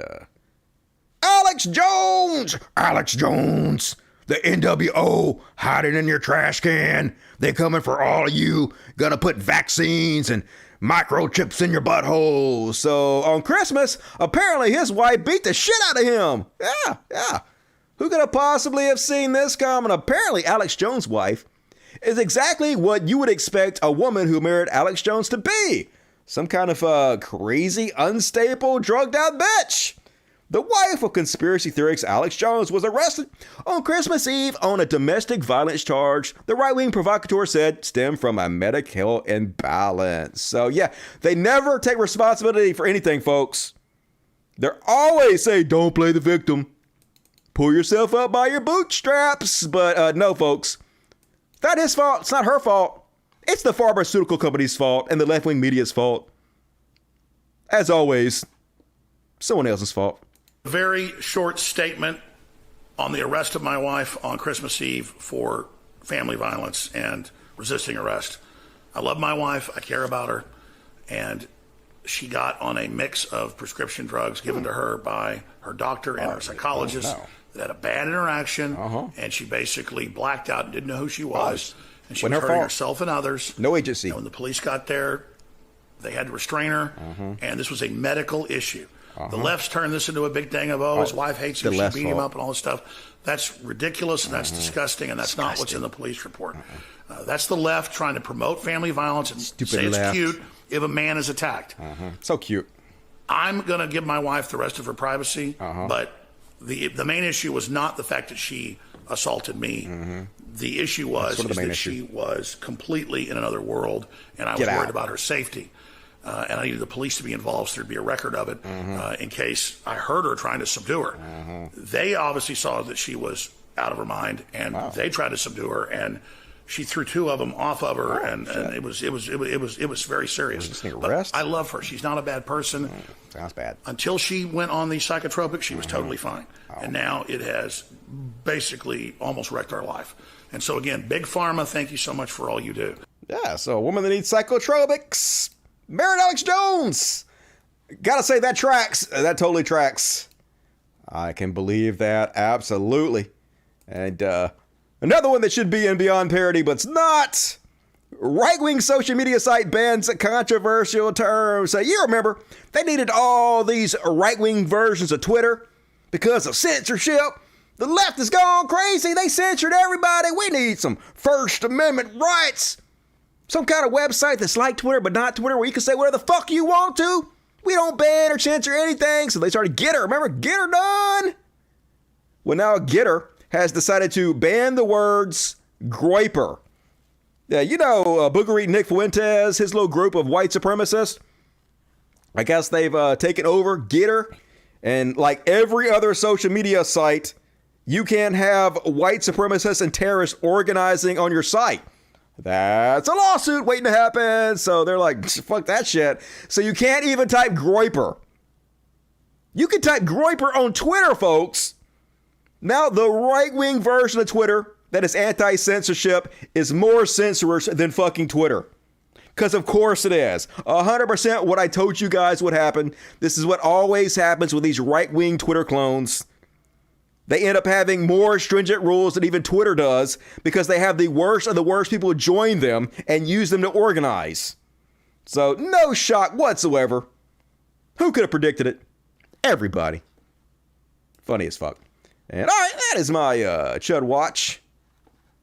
Alex Jones! Alex Jones! The NWO hiding in your trash can. They coming for all of you. Gonna put vaccines and microchips in your butthole. So on Christmas, apparently his wife beat the shit out of him. Yeah. Who could have possibly have seen this coming? Apparently Alex Jones' wife is exactly what you would expect a woman who married Alex Jones to be. Some kind of crazy, unstable, drugged out bitch. The wife of conspiracy theorist Alex Jones was arrested on Christmas Eve on a domestic violence charge, the right-wing provocateur said stemmed from a medical imbalance. So yeah, they never take responsibility for anything, folks. They always say, don't play the victim. Pull yourself up by your bootstraps. But no, folks, it's not his fault. It's not her fault. It's the pharmaceutical company's fault and the left-wing media's fault. As always, someone else's fault. Very short statement on the arrest of my wife on Christmas Eve for family violence and resisting arrest. I love my wife. I care about her. And she got on a mix of prescription drugs given to her by her doctor and her psychologist that had a bad interaction. And she basically blacked out and didn't know who she was. And she was hurting herself and others. No agency. And when the police got there, they had to restrain her. And this was a medical issue. The left's turned this into a big thing of, his wife hates him, she beat him up and all this stuff. That's ridiculous and that's disgusting, and that's not what's in the police report. That's the left trying to promote family violence and say it's cute if a man is attacked. So cute. I'm going to give my wife the rest of her privacy, but the main issue was not the fact that she assaulted me. The issue was that she was completely in another world, and I was worried about her safety. And I needed the police to be involved so there'd be a record of it in case I heard her trying to subdue her. They obviously saw that she was out of her mind, and they tried to subdue her, and she threw 2 of them off of her, and it was very serious. But I love her. She's not a bad person. Sounds bad. Until she went on the psychotropic, she was totally fine, and now it has basically almost wrecked our life. And so again, Big Pharma, thank you so much for all you do. Yeah. So a woman that needs psychotropics. Married Alex Jones. Gotta say that tracks. That totally tracks. I can believe that. Absolutely. And another one that should be in Beyond Parody, but it's not. Right-wing social media site bans controversial terms. You remember, they needed all these right-wing versions of Twitter because of censorship. The left has gone crazy. They censored everybody. We need some First Amendment rights. Some kind of website that's like Twitter but not Twitter, where you can say whatever the fuck you want to. We don't ban or censor anything. So they started Getter. Remember, Getter done? Well, now Getter has decided to ban the words groiper. Yeah, you know, Boogery Nick Fuentes, his little group of white supremacists. I guess they've taken over Getter. And like every other social media site, you can't have white supremacists and terrorists organizing on your site. That's a lawsuit waiting to happen. So they're like, fuck that shit. So you can't even type groiper. You can type groiper on Twitter, folks. Now the right-wing version of Twitter that is anti-censorship is more censorous than fucking Twitter. Because of course it is. 100% what I told you guys would happen. This is what always happens with these right-wing Twitter clones. They end up having more stringent rules than even Twitter does because they have the worst of the worst people join them and use them to organize. So no shock whatsoever. Who could have predicted it? Everybody. Funny as fuck. And all right, that is my Chud watch.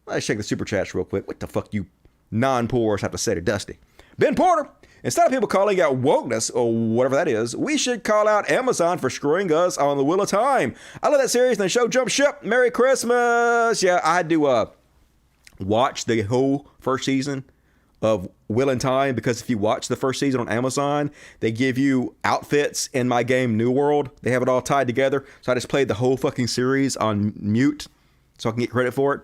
Let's check the super chats real quick. What the fuck you non-poors have to say to Dusty? Ben Porter. Instead of people calling out wokeness, or whatever that is, we should call out Amazon for screwing us on the Wheel of Time. I love that series and the show jumped ship. Merry Christmas. Yeah, I had to watch the whole first season of Wheel of Time because if you watch the first season on Amazon, they give you outfits in my game New World. They have it all tied together. So I just played the whole fucking series on mute so I can get credit for it.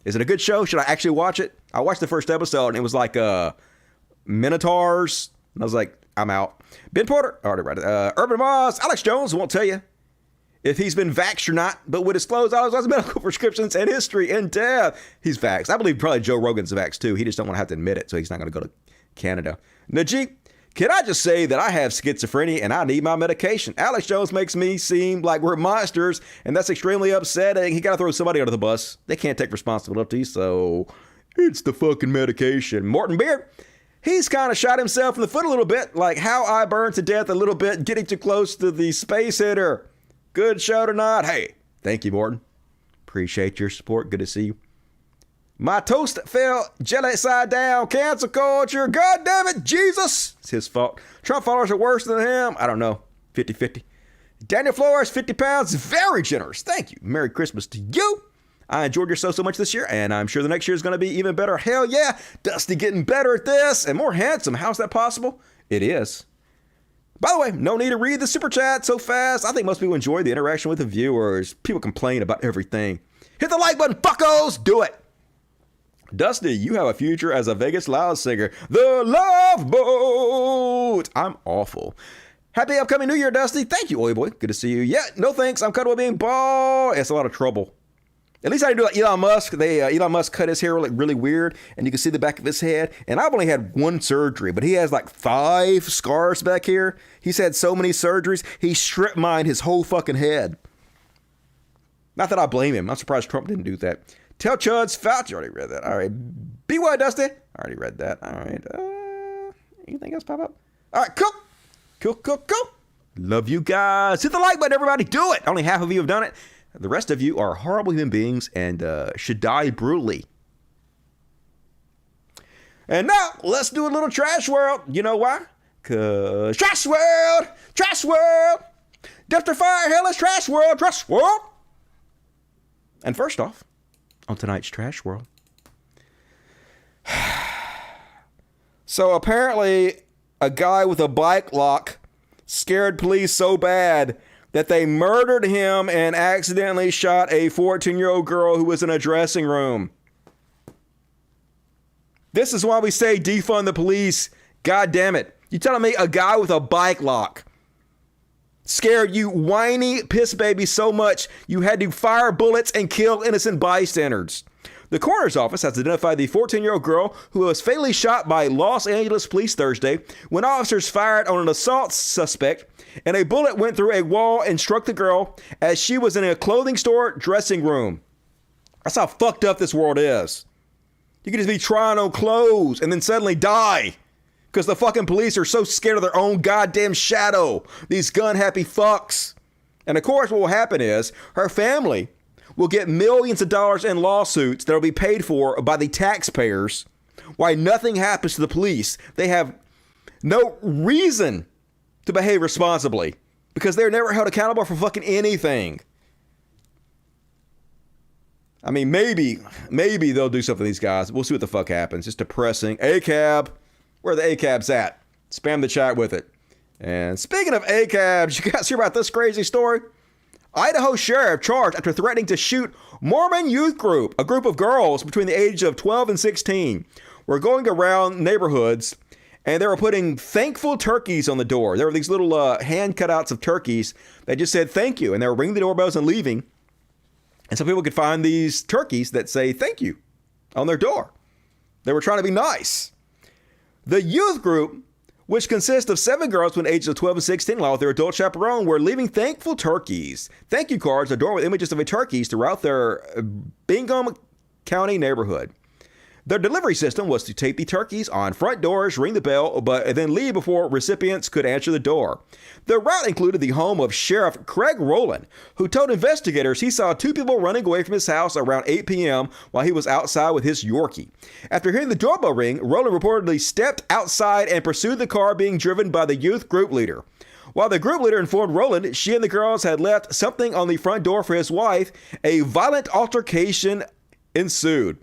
Is it a good show? Should I actually watch it? I watched the first episode and it was like Minotaurs, and I was like, I'm out. Ben Porter, already read it. Urban Moss, Alex Jones won't tell you if he's been vaxxed or not, but would disclose all his medical prescriptions and history in depth. He's vaxxed. I believe probably Joe Rogan's vaxxed too. He just don't want to have to admit it, so he's not going to go to Canada. Najee, can I just say that I have schizophrenia and I need my medication? Alex Jones makes me seem like we're monsters, and that's extremely upsetting. He got to throw somebody under the bus. They can't take responsibility, so it's the fucking medication. Morton Beard, he's kind of shot himself in the foot a little bit, like how I burned to death a little bit, getting too close to the space hitter. Good show or not? Hey, thank you, Morton. Appreciate your support. Good to see you. My toast fell jelly side down. Cancel culture. God damn it, Jesus. It's his fault. Trump followers are worse than him. I don't know. 50-50. Daniel Flores, 50 pounds. Very generous. Thank you. Merry Christmas to you. I enjoyed your show so much this year, and I'm sure the next year is going to be even better. Hell yeah. Dusty getting better at this and more handsome. How's that possible? It is. By the way, no need to read the super chat so fast. I think most people enjoy the interaction with the viewers. People complain about everything. Hit the like button, fuckos. Do it. Dusty, you have a future as a Vegas loud singer. The Love Boat. I'm awful. Happy upcoming New Year, Dusty. Thank you, Oi Boy. Good to see you. Yeah, no thanks. I'm comfortable being bald. It's a lot of trouble. At least I didn't do like Elon Musk. Elon Musk cut his hair like really weird, and you can see the back of his head. And I've only had one surgery, but he has like 5 scars back here. He's had so many surgeries. He strip mined his whole fucking head. Not that I blame him. I'm surprised Trump didn't do that. Tell Chud's Fauci. Already read that. All right. BY Dusty. Already read that. All right. Anything else pop up? All right. Cool. Love you guys. Hit the like button, everybody. Do it. Only half of you have done it. The rest of you are horrible human beings and should die brutally. And now, let's do a little Trash World. You know why? Because Trash World! Dumpster Fire, hell is Trash World! And first off, on tonight's Trash World. So apparently, a guy with a bike lock scared police so bad that they murdered him and accidentally shot a 14-year-old girl who was in a dressing room. This is why we say defund the police. God damn it. You telling me a guy with a bike lock scared you whiny piss baby so much you had to fire bullets and kill innocent bystanders? The coroner's office has identified the 14-year-old girl who was fatally shot by Los Angeles police Thursday when officers fired on an assault suspect and a bullet went through a wall and struck the girl as she was in a clothing store dressing room. That's how fucked up this world is. You can just be trying on clothes and then suddenly die because the fucking police are so scared of their own goddamn shadow. These gun-happy fucks. And of course what will happen is her family will get millions of dollars in lawsuits that will be paid for by the taxpayers, why nothing happens to the police. They have no reason to behave responsibly because they're never held accountable for fucking anything. I mean, maybe they'll do something to these guys. We'll see what the fuck happens. It's depressing. ACAB, where are the ACABs at? Spam the chat with it. And speaking of ACABs, you guys hear about this crazy story? Idaho sheriff charged after threatening to shoot Mormon youth group. A group of girls between the age of 12 and 16 were going around neighborhoods and they were putting thankful turkeys on the door. There were these little hand cutouts of turkeys that just said thank you. And they were ringing the doorbells and leaving. And so people could find these turkeys that say thank you on their door. They were trying to be nice. The youth group, which consists of 7 girls between the ages of 12 and 16, along with their adult chaperone, were leaving thankful turkeys. Thank you cards adorned with images of turkeys throughout their Bingham County neighborhood. Their delivery system was to tape the turkeys on front doors, ring the bell, but then leave before recipients could answer the door. The route included the home of Sheriff Craig Rowland, who told investigators he saw 2 people running away from his house around 8 p.m. while he was outside with his Yorkie. After hearing the doorbell ring, Rowland reportedly stepped outside and pursued the car being driven by the youth group leader. While the group leader informed Rowland she and the girls had left something on the front door for his wife, a violent altercation ensued.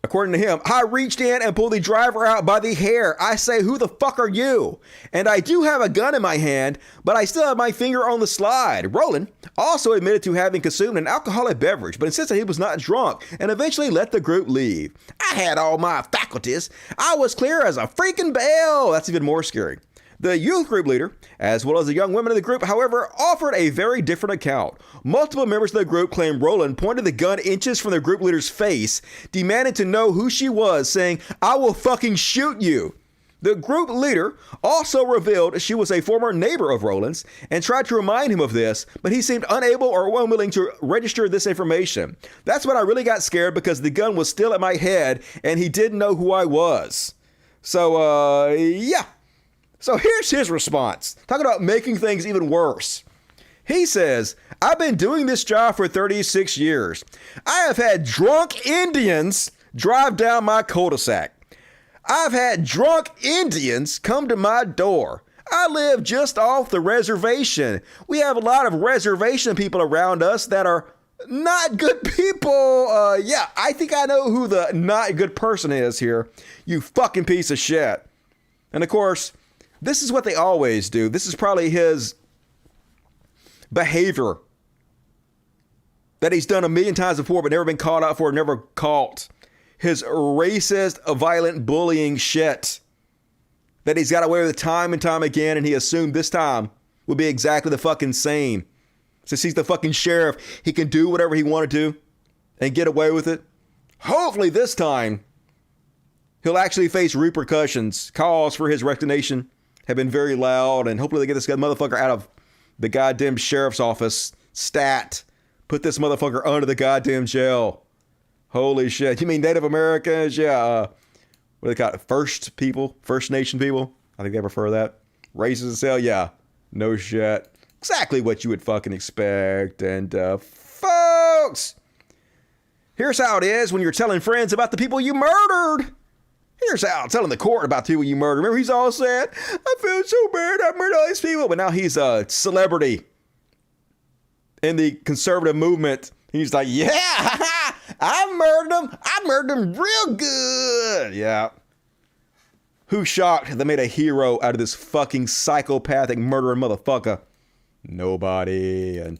According to him, I reached in and pulled the driver out by the hair. I say, who the fuck are you? And I do have a gun in my hand, but I still have my finger on the slide. Rowland also admitted to having consumed an alcoholic beverage, but insisted he was not drunk and eventually let the group leave. I had all my faculties. I was clear as a freaking bell. That's even more scary. The youth group leader, as well as the young women in the group, however, offered a very different account. Multiple members of the group claimed Rowland pointed the gun inches from the group leader's face, demanded to know who she was, saying, I will fucking shoot you. The group leader also revealed she was a former neighbor of Rowland's and tried to remind him of this, but he seemed unable or unwilling to register this information. That's when I really got scared because the gun was still at my head and he didn't know who I was. So, yeah. So here's his response, talking about making things even worse. He says, I've been doing this job for 36 years. I have had drunk Indians drive down my cul-de-sac. I've had drunk Indians come to my door. I live just off the reservation. We have a lot of reservation people around us that are not good people. Yeah, I think I know who the not good person is here. You fucking piece of shit. And of course, this is what they always do. This is probably his behavior that he's done a million times before, but never been called out for, never caught. His racist, violent bullying shit that he's got away with time and time again, and he assumed this time would be exactly the fucking same. Since he's the fucking sheriff, he can do whatever he wanted to and get away with it. Hopefully this time, he'll actually face repercussions. Calls for his resignation have been very loud, and hopefully they get this motherfucker out of the goddamn sheriff's office. Stat. Put this motherfucker under the goddamn jail. Holy shit. You mean Native Americans? Yeah. What do they call it? First people? First Nation people? I think they prefer that. Racist as hell? Yeah. No shit. Exactly what you would fucking expect. And, folks, here's how it is when you're telling friends about the people you murdered. Here's how, telling the court about people you murdered. Remember, he's all sad, I feel so bad, I murdered all these people. But now he's a celebrity in the conservative movement. He's like, yeah, I murdered them. I murdered them real good. Yeah. Who's shocked they made a hero out of this fucking psychopathic murdering motherfucker? Nobody. And,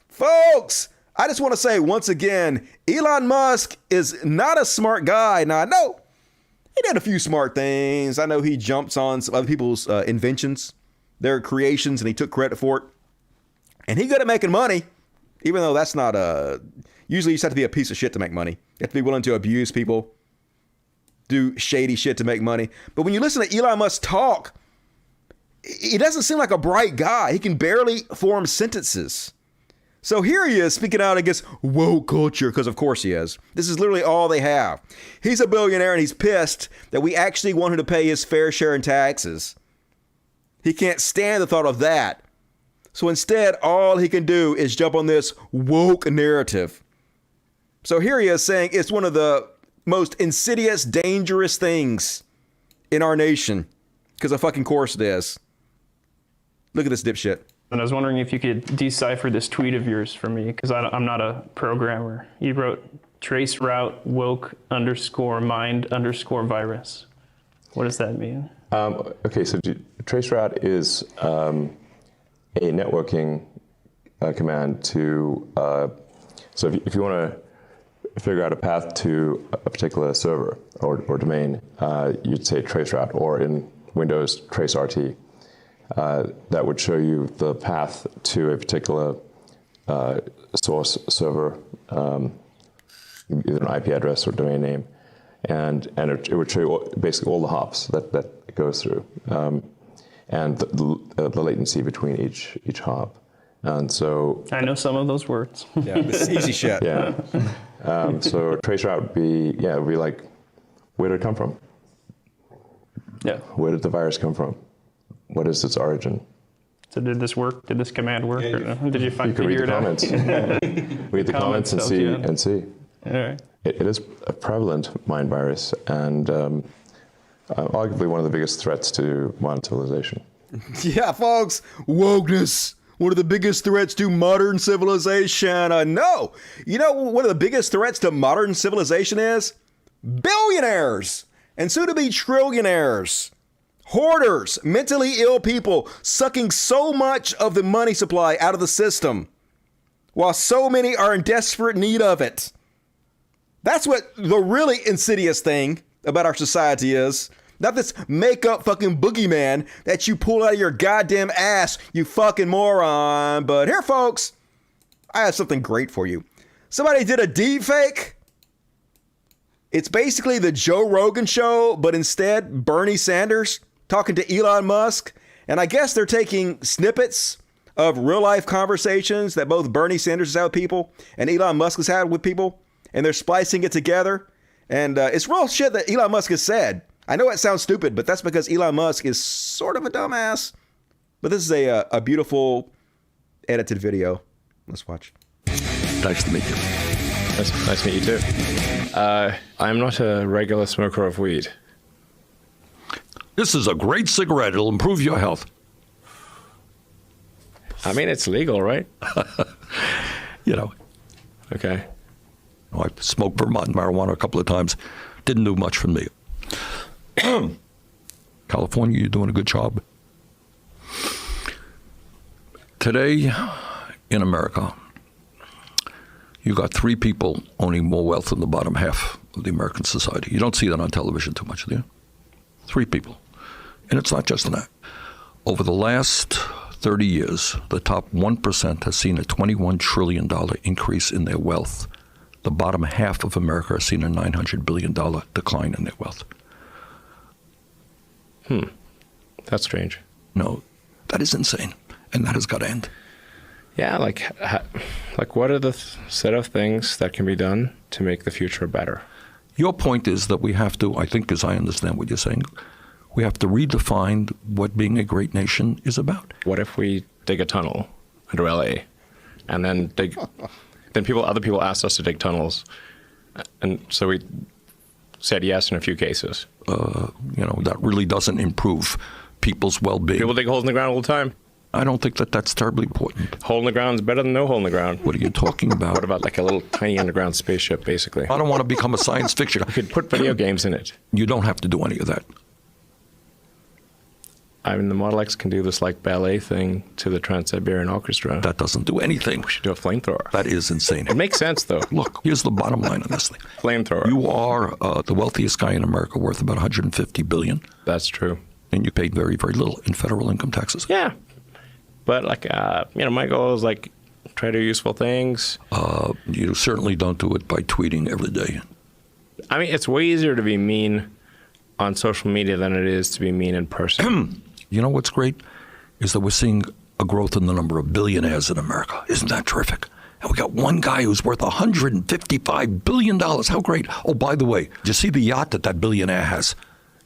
folks, I just want to say once again, Elon Musk is not a smart guy. Now, I know he did a few smart things. I know he jumps on some other people's inventions, their creations, and he took credit for it. And he's good at making money, even though that's not usually you just have to be a piece of shit to make money. You have to be willing to abuse people, do shady shit to make money. But when you listen to Elon Musk talk, he doesn't seem like a bright guy. He can barely form sentences. So here he is speaking out against woke culture, because of course he is. This is literally all they have. He's a billionaire and he's pissed that we actually want him to pay his fair share in taxes. He can't stand the thought of that. So instead, all he can do is jump on this woke narrative. So here he is saying it's one of the most insidious, dangerous things in our nation. Because of fucking course it is. Look at this dipshit. And I was wondering if you could decipher this tweet of yours for me, because I'm not a programmer. You wrote trace route woke _mind_virus. What does that mean? Okay, so traceroute is a networking command to, so if you want to figure out a path to a particular server or domain, you'd say traceroute, or in Windows, traceRT. That would show you the path to a particular source server, either an IP address or domain name. And it would show you basically all the hops that it goes through, and the latency between each hop. And so I know some of those words. Yeah, this is easy shit. Yeah. So traceroute would be like, where did it come from? Yeah. Where did the virus come from? What is its origin? So did this work? Did this command work? Or did you figure it out? Read the comments and see. All right. It is a prevalent mind virus, and arguably one of the biggest threats to modern civilization. Yeah, folks, wokeness. One of the biggest threats to modern civilization. No. You know, one of the biggest threats to modern civilization is billionaires and soon-to-be trillionaires. Hoarders, mentally ill people sucking so much of the money supply out of the system, while so many are in desperate need of it. That's what the really insidious thing about our society is. Not this make-up fucking boogeyman that you pull out of your goddamn ass, you fucking moron. But here, folks, I have something great for you. Somebody did a deep fake. It's basically the Joe Rogan show, but instead Bernie Sanders talking to Elon Musk. And I guess they're taking snippets of real-life conversations that both Bernie Sanders has had with people and Elon Musk has had with people, and they're splicing it together. And it's real shit that Elon Musk has said. I know it sounds stupid, but that's because Elon Musk is sort of a dumbass. But this is a beautiful edited video. Let's watch. Nice to meet you. Nice to meet you too. I'm not a regular smoker of weed. This is a great cigarette. It'll improve your health. I mean, it's legal, right? You know. Okay. I smoked Vermont marijuana a couple of times. Didn't do much for me. California, you're doing a good job. Today in America, you got 3 people owning more wealth than the bottom half of the American society. You don't see that on television too much, do you? 3 people. And it's not just that. Over the last 30 years, the top 1% has seen a $21 trillion increase in their wealth. The bottom half of America has seen a $900 billion decline in their wealth. That's strange. No, that is insane, and that has got to end. Yeah, like what are the set of things that can be done to make the future better? Your point is that we have to, I think, as I understand what you're saying, we have to redefine what being a great nation is about. What if we dig a tunnel under LA, and then other people asked us to dig tunnels, and so we said yes in a few cases. That really doesn't improve people's well-being. People dig holes in the ground all the time. I don't think that that's terribly important. Hole in the ground is better than no hole in the ground. What are you talking about? What about like a little tiny underground spaceship, basically? I don't want to become a science fiction. You could put video games in it. You don't have to do any of that. I mean, the Model X can do this like ballet thing to the Trans-Siberian Orchestra. That doesn't do anything. We should do a flamethrower. That is insane. It makes sense, though. Look, here's the bottom line on this thing. Flamethrower. You are the wealthiest guy in America, worth about $150 billion. That's true. And you paid very, very little in federal income taxes. Yeah. But, my goal is, try to do useful things. You certainly don't do it by tweeting every day. I mean, it's way easier to be mean on social media than it is to be mean in person. You know what's great is that we're seeing a growth in the number of billionaires in America. Isn't that terrific? And we got one guy who's worth $155 billion. How great. Oh, by the way, did you see the yacht that billionaire has?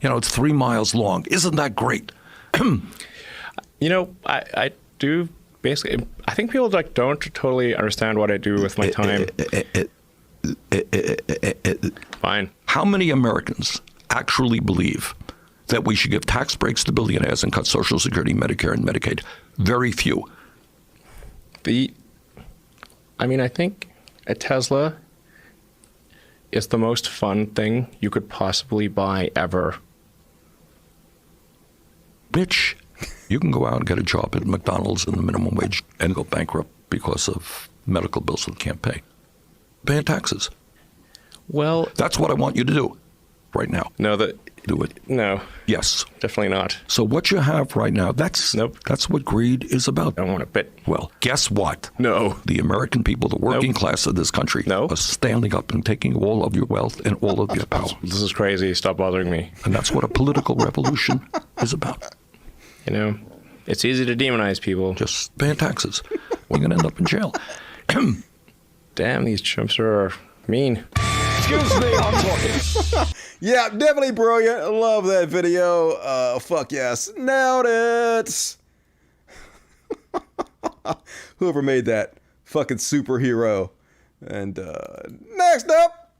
It's 3 miles long. Isn't that great? I do basically, I think people like don't totally understand what I do with my time. Fine. How many Americans actually believe that we should give tax breaks to billionaires and cut Social Security, Medicare, and Medicaid? Very few. I think a Tesla is the most fun thing you could possibly buy ever. Bitch, you can go out and get a job at McDonald's in the minimum wage and go bankrupt because of medical bills that you can't pay. Paying taxes. Well, that's what I want you to do right now. No, do it. No. Yes. Definitely not. So what you have right now, that's what greed is about. I don't want to bet. Well, guess what? No. The American people, the working class of this country, are standing up and taking all of your wealth and all of your power. This is crazy. Stop bothering me. And that's what a political revolution is about. You know, it's easy to demonize people. Just paying taxes. We're going to end up in jail. Damn, these chumps are mean. Excuse me, I'm talking. Yeah, definitely brilliant. Love that video. Fuck yes. Nailed it. Whoever made that fucking superhero. And next up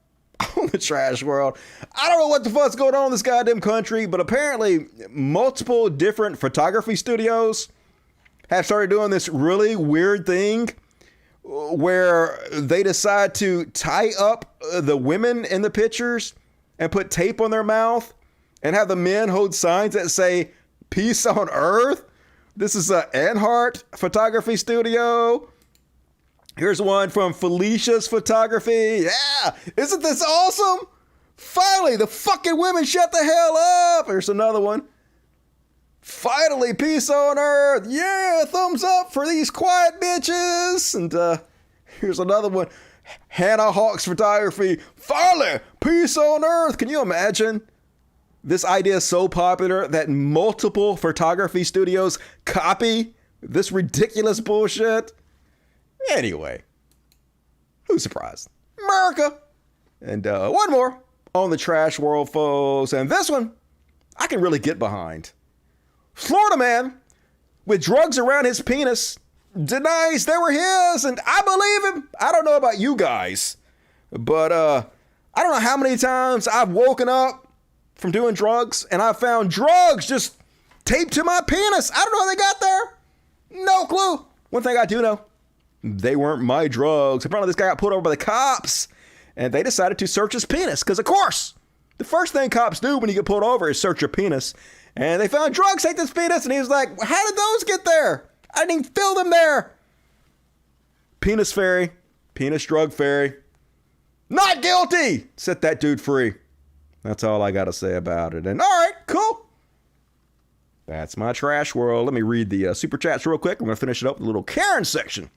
on the trash world. I don't know what the fuck's going on in this goddamn country, but apparently multiple different photography studios have started doing this really weird thing where they decide to tie up the women in the pictures and put tape on their mouth and have the men hold signs that say peace on earth. This is a Anhart photography studio. Here's one from Felicia's Photography. Yeah, isn't this awesome? Finally, the fucking women shut the hell up. Here's another one. Finally, peace on earth. Yeah, thumbs up for these quiet bitches. And here's another one. Hannah Hawk's Photography. Finally, peace on earth. Can you imagine? This idea is so popular that multiple photography studios copy this ridiculous bullshit. Anyway, who's surprised? America. And one more on the trash world, folks. And this one, I can really get behind. Florida man with drugs around his penis denies they were his, and I believe him. I don't know about you guys, but I don't know how many times I've woken up from doing drugs and I found drugs just taped to my penis. I don't know how they got there. No clue. One thing I do know, they weren't my drugs. Apparently this guy got pulled over by the cops and they decided to search his penis because, of course, the first thing cops do when you get pulled over is search your penis. And they found drugs taped to his penis and he was like, how did those get there? I didn't even fill them there. Penis fairy. Penis drug fairy. Not guilty. Set that dude free. That's all I got to say about it. And all right, cool. That's my trash world. Let me read the super chats real quick. I'm going to finish it up with a little Karen section.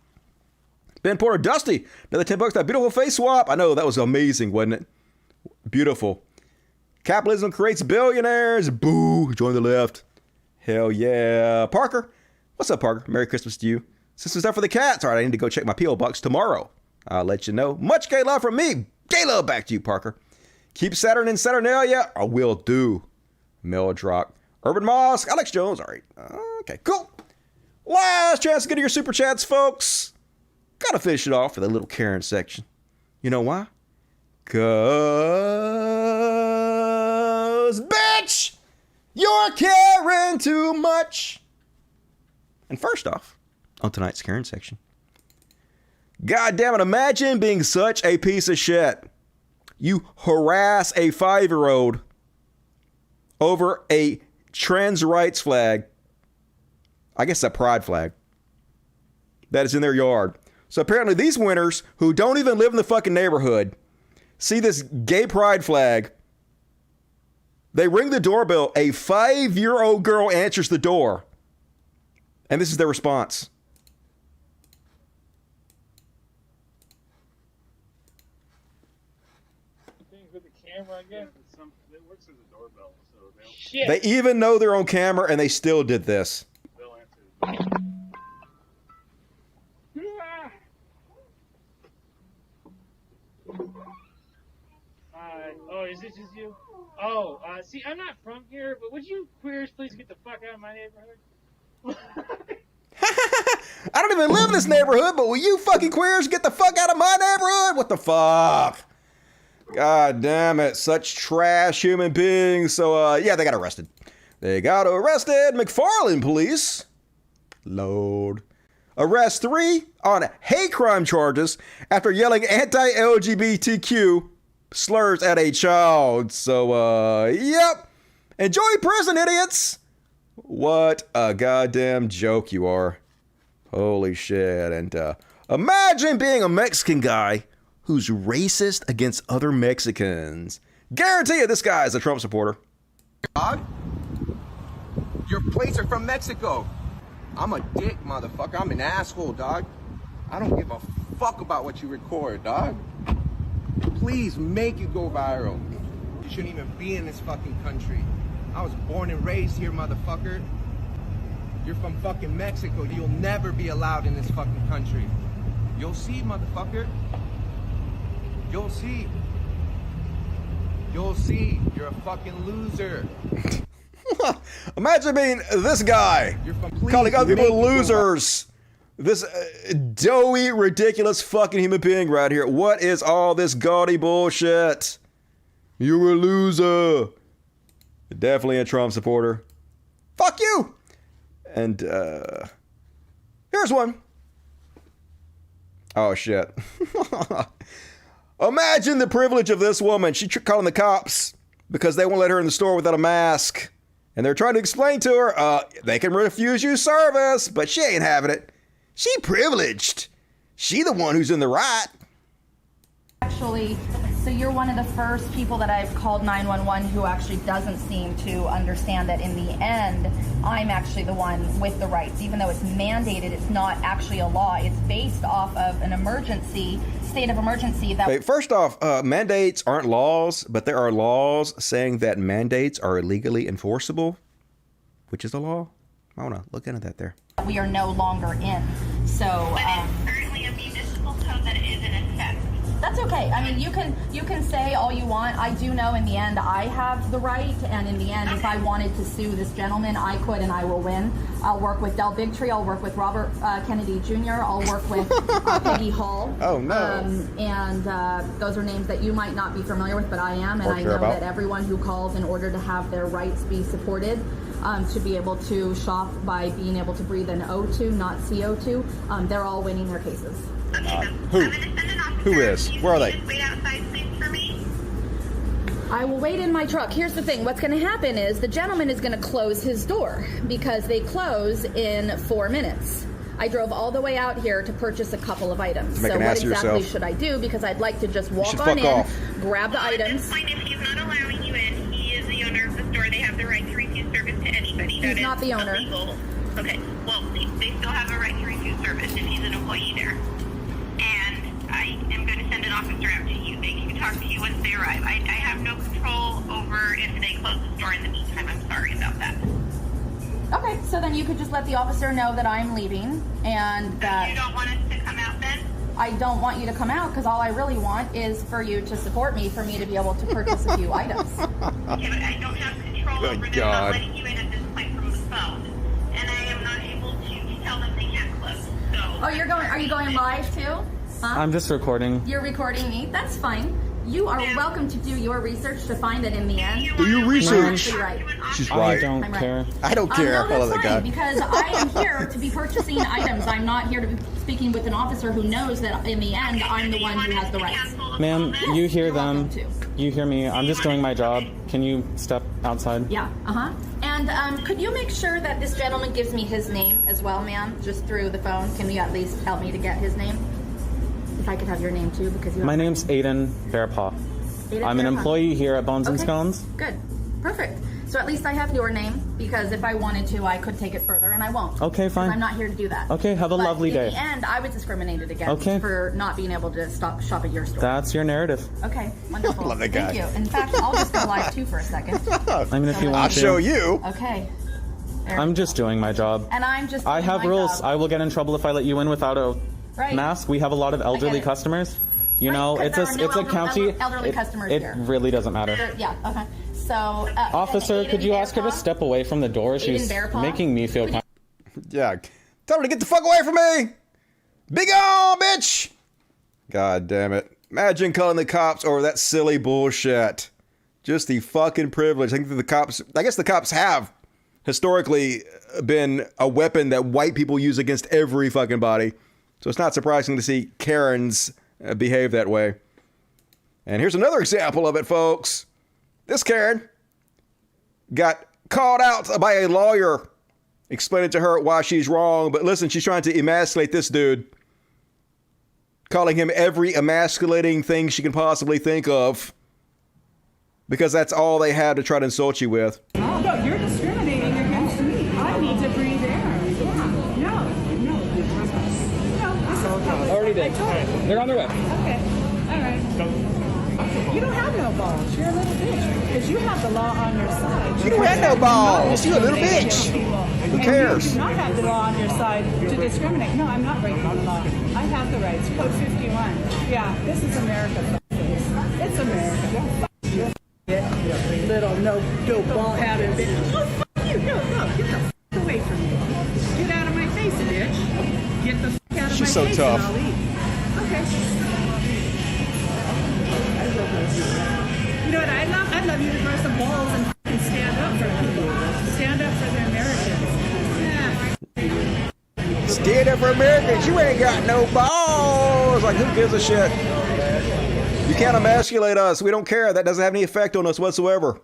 Ben Porter, Dusty, another $10. That beautiful face swap. I know, that was amazing, wasn't it? Beautiful. Capitalism creates billionaires. Boo. Join the left. Hell yeah. Parker. What's up, Parker? Merry Christmas to you. This is stuff for the cats. All right, I need to go check my P.O. box tomorrow. I'll let you know. Much gay love from me. Gay love back to you, Parker. Keep Saturn in Saturnalia. I will do. Meldrock. Urban Moss. Alex Jones. All right. Okay, cool. Last chance to get to your super chats, folks. Gotta finish it off with a little Karen section. You know why? Cause, bitch, you're caring too much. And first off, on tonight's Karen section. God damn it, imagine being such a piece of shit. You harass a 5-year-old over a trans rights flag. I guess a pride flag. That is in their yard. So apparently these winners who don't even live in the fucking neighborhood see this gay pride flag. They ring the doorbell. A 5-year-old girl answers the door. And this is their response. They even know they're on camera and they still did this. Oh, is this just you? Oh, see, I'm not from here, but would you queers please get the fuck out of my neighborhood? I don't even live in this neighborhood, but will you fucking queers get the fuck out of my neighborhood? What the fuck? God damn it. Such trash human beings. So, yeah, they got arrested. They got arrested. McFarland police. Lord. Arrest 3 on hate crime charges after yelling anti-LGBTQ slurs at a child. So, yep. Enjoy prison, idiots. What a goddamn joke you are. Holy shit. And imagine being a Mexican guy who's racist against other Mexicans. Guarantee you this guy is a Trump supporter. Dog, your plates are from Mexico. I'm a dick, motherfucker. I'm an asshole, dog. I don't give a fuck about what you record, dog. Please make it go viral. You shouldn't even be in this fucking country. I was born and raised here, motherfucker. You're from fucking Mexico. You'll never be allowed in this fucking country. You'll see, motherfucker. You'll see. You'll see. You're a fucking loser. Imagine being this guy, calling other people losers. This doughy, ridiculous fucking human being right here. What is all this gaudy bullshit? You're a loser. Definitely a Trump supporter. Fuck you. And here's one. Oh, shit. Imagine the privilege of this woman. She calling the cops because they won't let her in the store without a mask. And they're trying to explain to her, they can refuse you service, but she ain't having it. She privileged. She the one who's in the right. Actually, so you're one of the first people that I've called 911 who actually doesn't seem to understand that in the end, I'm actually the one with the rights. Even though it's mandated, it's not actually a law. It's based off of an emergency, state of emergency. That. Wait, first off, mandates aren't laws, but there are laws saying that mandates are illegally enforceable, which is a law. I want to look into that there. We are no longer in. So currently a municipal code that is in effect. That's okay. I mean, you can say all you want. I do know in the end I have the right, and in the end, if I wanted to sue this gentleman, I could, and I will win. I'll work with Del Bigtree. I'll work with Robert Kennedy Jr. I'll work with Peggy Hall. Oh no! And those are names that you might not be familiar with, but I am, and I know that everyone who calls in order to have their rights be supported, to be able to shop by being able to breathe in O2, not CO2, they're all winning their cases. Who? Who is? Where are they? Wait outside, please, for me. I will wait in my truck. Here's the thing. What's going to happen is the gentleman is going to close his door because they close in 4 minutes. I drove all the way out here to purchase a couple of items. So what exactly should I do? Because I'd like to just walk on in, grab the items. At this point, if he's not allowing you in, he is the owner of the store. They have the right to refuse service to anybody. He's not the owner. Illegal. Okay. Well, they still have a right to refuse service if he's an employee there. And I am going to send an officer out to you. They can talk to you once they arrive. I have no control over if they close the store in the meantime. I'm sorry about that. Okay, so then you could just let the officer know that I'm leaving and that... You don't want us to come out then? I don't want you to come out because all I really want is for you to support me, for me to be able to purchase a few items. Okay, but I don't have control over them not letting you in at this point from the phone. And I am not able to tell them they can't close. So... Oh, are you going live too? Huh? I'm just recording. You're recording me? That's fine. You are welcome to do your research to find that in the end. Do your research. She's right. I don't care. I don't care. No, that's fine, because I am here to be purchasing items. I'm not here to be speaking with an officer who knows that in the end I'm the one who has the rights. Ma'am, you hear them. You hear me. I'm just doing my job. Can you step outside? Yeah. And could you make sure that this gentleman gives me his name as well, ma'am, just through the phone? Can you at least help me to get his name? If I could have your name too, because you. My name's Aiden Bearpaw. I'm an employee here at Bones and Scones. Good, perfect. So at least I have your name, because if I wanted to, I could take it further, and I won't. Okay, fine. I'm not here to do that. Okay, have a lovely day. In the end, I was discriminated against for not being able to shop at your store. That's your narrative. Okay, wonderful. Love that guy. Thank you. In fact, I'll just go live too for a second. I mean, if you want I'll to. show you. Okay. I'm just doing my job. And I'm just. I have rules. I will get in trouble if I let you in without a mask. We have a lot of elderly customers. You know, it's a county. Elderly customers here. It really doesn't matter. Yeah. Okay. So. Officer, could you ask her to step away from the door? She's making me feel. Yeah. Tell her to get the fuck away from me. Big on, bitch. God damn it. Imagine calling the cops over that silly bullshit. Just the fucking privilege. I think that I guess the cops have historically been a weapon that white people use against every fucking body. So it's not surprising to see Karens behave that way. And here's another example of it, folks. This Karen got called out by a lawyer explaining to her why she's wrong. But listen, she's trying to emasculate this dude, calling him every emasculating thing she can possibly think of, because that's all they had to try to insult you with. Oh, no, you're discriminating against me. I need to breathe air. Yeah. No. Already did. They're on their way. Okay. All right. You don't have no balls. You're a little bitch because you have the law on your side. You don't have no balls. You're a little bitch. Who cares? You do not have the law on your side to discriminate. No, I'm not breaking the law. I have the rights. Code 51. Yeah, this is America. It's America. Little no ball having bitch. Oh, fuck you. No, get the fuck away from me. Get out of my face, bitch. Get the fuck out of my face. She's so tough. And I'll leave. Okay. You know what I love? I love you to grow some balls and fucking stand up for people. Stand up for the Americans. Yeah. Stand up for Americans. You ain't got no balls. Like, who gives a shit? You can't emasculate us. We don't care. That doesn't have any effect on us whatsoever.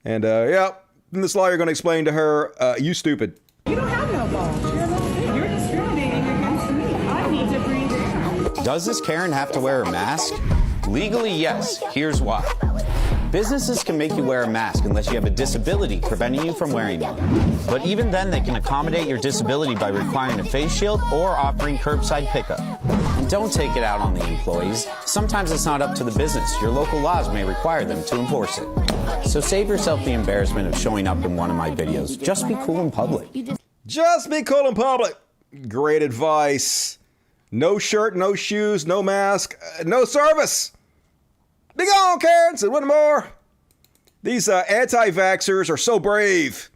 And, then this lawyer going to explain to her, you stupid. You don't have no balls. You're discriminating against me. I need to breathe air. Does this Karen have to wear a mask? Legally, yes. Here's why. Businesses can make you wear a mask unless you have a disability preventing you from wearing one. But even then, they can accommodate your disability by requiring a face shield or offering curbside pickup. And don't take it out on the employees. Sometimes it's not up to the business. Your local laws may require them to enforce it. So save yourself the embarrassment of showing up in one of my videos. Just be cool in public. Just be cool in public. Great advice. No shirt, no shoes, no mask, no service. Be gone, Karens, and one more. These anti-vaxxers are so brave.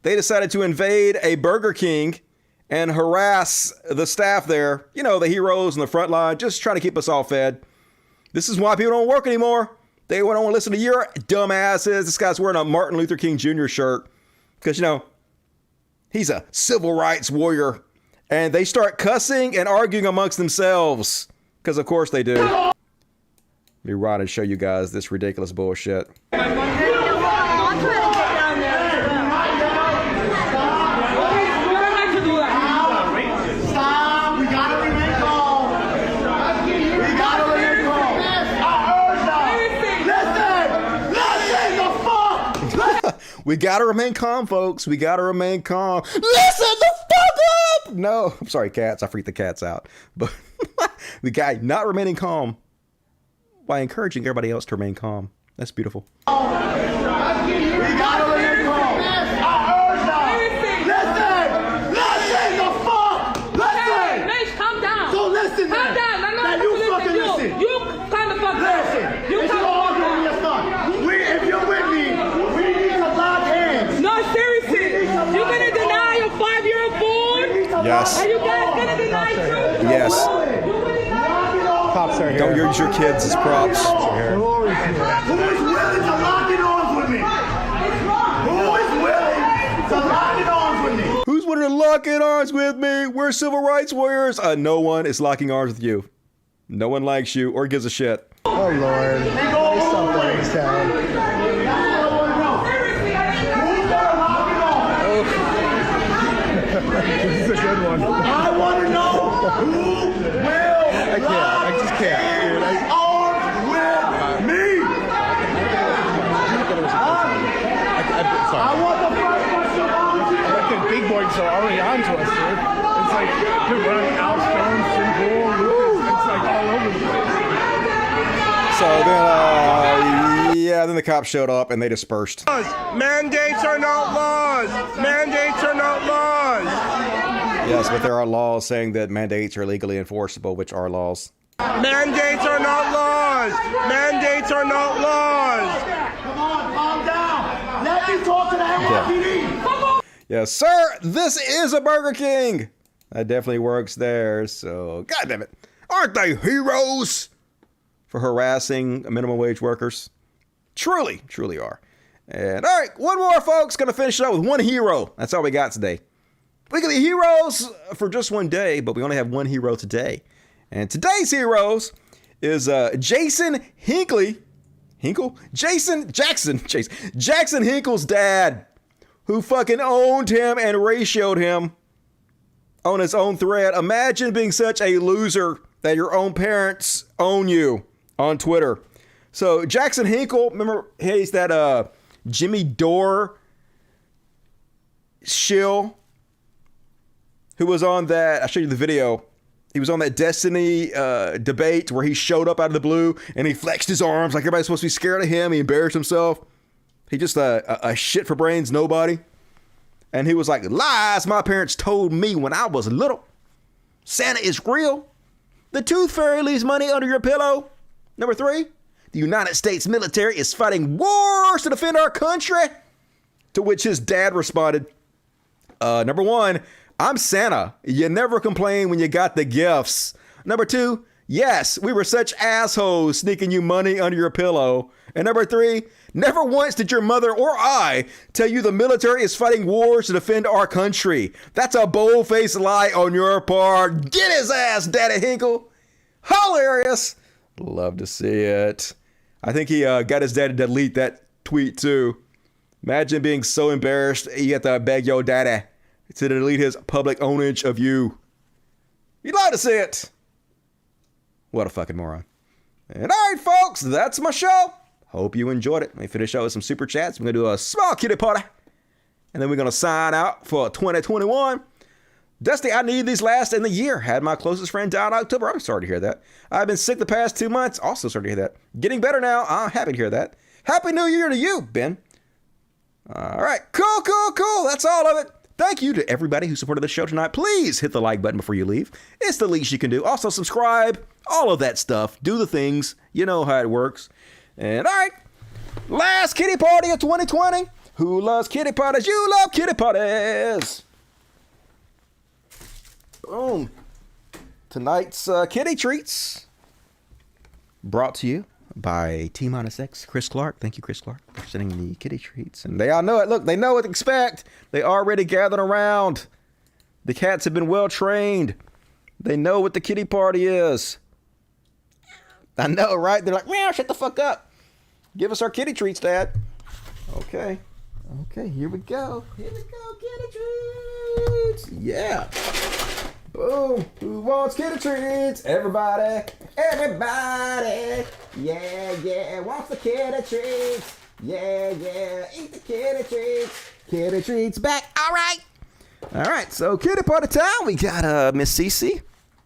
They decided to invade a Burger King and harass the staff there. You know, the heroes in the front line, just trying to keep us all fed. This is why people don't work anymore. They don't want to listen to your dumbasses. This guy's wearing a Martin Luther King Jr. shirt because, you know, he's a civil rights warrior. And they start cussing and arguing amongst themselves because, of course, they do. Let me run and show you guys this ridiculous bullshit. We gotta remain calm, folks. We gotta remain calm. Listen the fuck up! No, I'm sorry, cats. I freaked the cats out. But the guy not remaining calm by encouraging everybody else to remain calm. That's beautiful. We gotta remain calm. Listen the fuck! Listen! Mitch, calm down. So listen, calm down. I'm not you fucking listen. You calm the fuck down. Listen. You It's calm all the fuck arguing down. your son. If you're with me, we need to lock hands. No, seriously. You're gonna deny a 5-year-old boy? Yes. Are you guys gonna deny truth? Yes. Cops are here. Don't use your kids as props. Who is willing to lock in arms with me? Who is willing to lock in arms with me? Who's willing to lock in arms with me? We're civil rights warriors. No one is locking arms with you. No one likes you or gives a shit. Oh, Lord. There's something in this town. This is a good one. I want to know who will I just can't. Dude, arms with me. I want the first question on you. Like the big boys are already on to us, dude. It's like, dude, we're on Alex Jones, Tim Bull, Lucas. It's like all over the place. So then the cops showed up and they dispersed. Mandates are not laws. Mandates are not laws. Yes, but there are laws saying that mandates are legally enforceable, which are laws. Mandates are not laws. Mandates are not laws. Come on, calm down. Let me talk to the NYPD. Yes, sir, this is a Burger King. That definitely works there. So, God damn it. Aren't they heroes for harassing minimum wage workers? Truly, truly are. And all right, one more, folks. Going to finish it up with one hero. That's all we got today. We can be heroes for just one day, but we only have one hero today. And today's heroes is Jackson Hinkle's dad, who fucking owned him and ratioed him on his own thread. Imagine being such a loser that your own parents own you on Twitter. So Jackson Hinkle, remember, he's that Jimmy Dore shill who was on that, I'll show you the video. He was on that Destiny debate where he showed up out of the blue and he flexed his arms like everybody's supposed to be scared of him. He embarrassed himself. He just a shit for brains nobody. And he was like, lies my parents told me when I was little. Santa is real. The tooth fairy leaves money under your pillow. Number 3, the United States military is fighting wars to defend our country. To which his dad responded, number 1, I'm Santa. You never complain when you got the gifts. Number 2, yes, we were such assholes sneaking you money under your pillow. And number 3, never once did your mother or I tell you the military is fighting wars to defend our country. That's a bold-faced lie on your part. Get his ass, Daddy Hinkle. Hilarious. Love to see it. I think he got his dad to delete that tweet too. Imagine being so embarrassed you have to beg your daddy to delete his public ownage of you. You'd love to see it. What a fucking moron. And all right, folks, that's my show. Hope you enjoyed it. Let me finish out with some super chats. We're going to do a small kitty party. And then we're going to sign out for 2021. Dusty, I need these last in the year. Had my closest friend die in October. I'm sorry to hear that. I've been sick the past 2 months. Also sorry to hear that. Getting better now. I'm happy to hear that. Happy New Year to you, Ben. All right. Cool. That's all of it. Thank you to everybody who supported the show tonight. Please hit the like button before you leave. It's the least you can do. Also subscribe. All of that stuff. Do the things. You know how it works. And all right. Last kitty party of 2020. Who loves kitty parties? You love kitty parties. Boom. Tonight's kitty treats brought to you by T-X Chris Clark. Thank you, Chris Clark, for sending the kitty treats. And they all know it. Look, they know what to expect. They already gathered around. The cats have been well trained. They know what the kitty party is. I know, right? They're like, meow, shut the fuck up. Give us our kitty treats, Dad. Okay, here we go. Kitty treats. Yeah. Boom. Who wants kitty treats? Everybody. Yeah. Wants the kitty treats. Yeah. Eat the kitty treats. Kitty treats back. All right. So kitty party time. We got Miss Cece.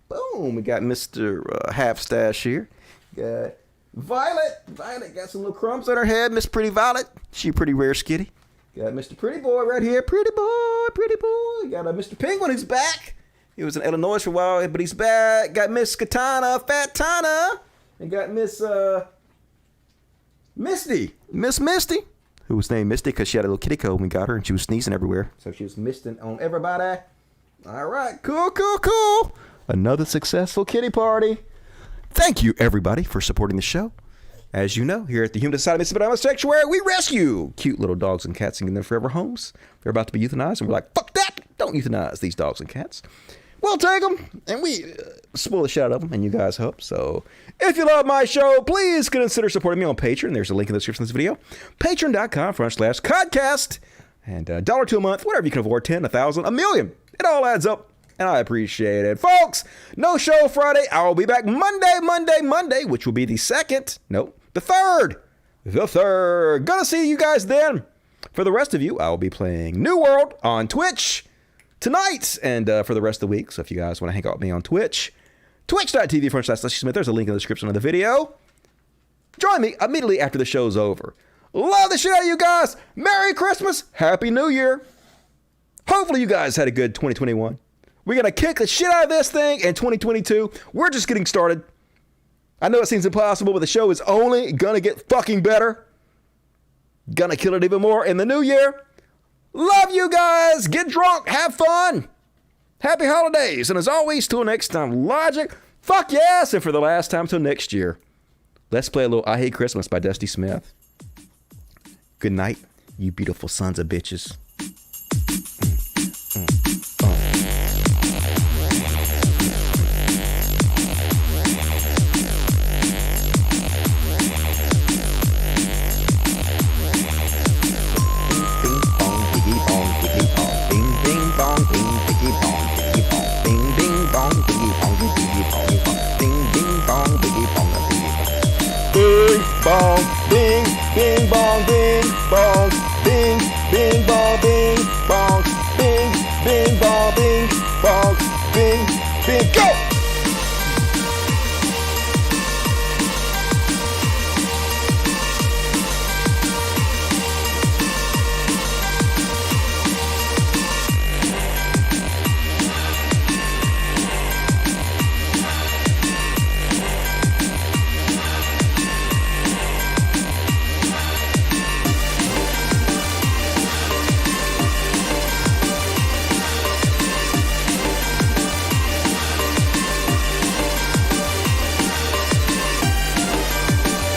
Boom. We got Mr. Half Stash here. Got Violet. Violet got some little crumbs on her head. Miss Pretty Violet. She a pretty rare skitty. Got Mr. Pretty Boy right here. Pretty boy. Got Mr. Penguin who's back. He was in Illinois for a while, but he's back. Got Miss Katana, Fat Tana. And got Miss Misty. Miss Misty. Who was named Misty because she had a little kitty cold when we got her and she was sneezing everywhere. So she was misting on everybody. All right. Cool. Another successful kitty party. Thank you, everybody, for supporting the show. As you know, here at the Human Society of Mississippi Sanctuary, we rescue cute little dogs and cats in their forever homes. They're about to be euthanized, and we're like, fuck that! Don't euthanize these dogs and cats. We'll take them, and we spoil the shit out of them, and you guys help. So if you love my show, please consider supporting me on Patreon. There's a link in the description of this video. Patreon.com/Codcast. And $1 a month, whatever you can afford, 10, 1,000, a million. It all adds up. And I appreciate it. Folks, no show Friday. I will be back Monday, which will be the 3rd. The 3rd. Gonna see you guys then. For the rest of you, I will be playing New World on Twitch tonight and for the rest of the week. So if you guys want to hang out with me on Twitch, twitch.tv/Smith. There's a link in the description of the video. Join me immediately after the show's over. Love the shit out of you guys. Merry Christmas. Happy New Year. Hopefully you guys had a good 2021. We're going to kick the shit out of this thing in 2022. We're just getting started. I know it seems impossible, but the show is only going to get fucking better. Gonna kill it even more in the new year. Love you guys. Get drunk. Have fun. Happy holidays. And as always, till next time, Logic, fuck yes. And for the last time till next year, let's play a little I Hate Christmas by Dusty Smith. Good night, you beautiful sons of bitches. Bong, bing, bing, bong, bing, bong, bing, bing, bong, bing, bong, bing, bing, bong, bing, bong, bing, bing, go!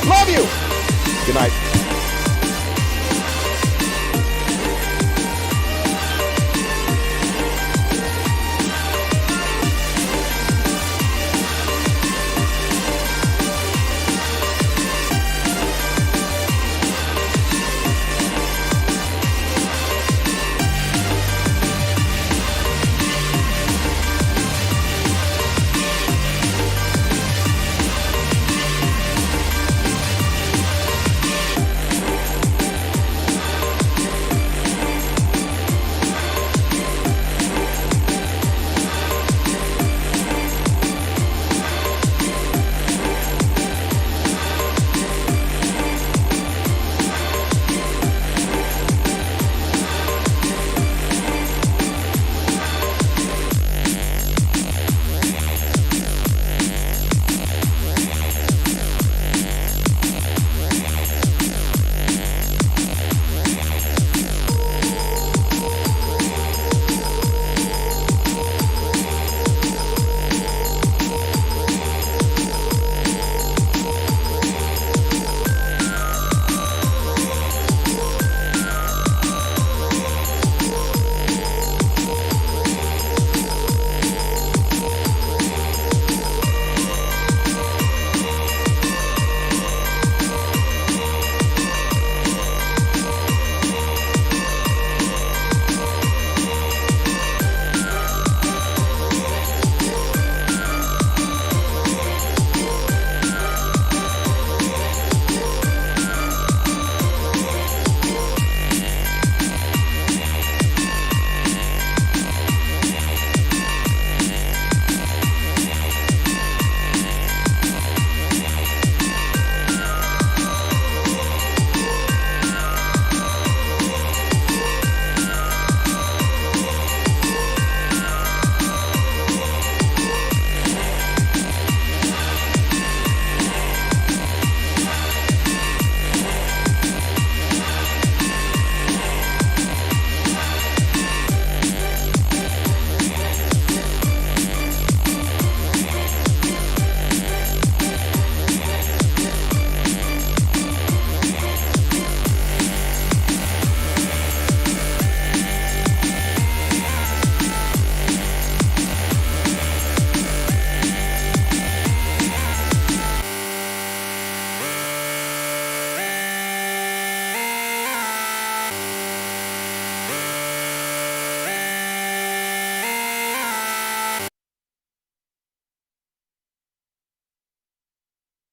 Love you. Good night.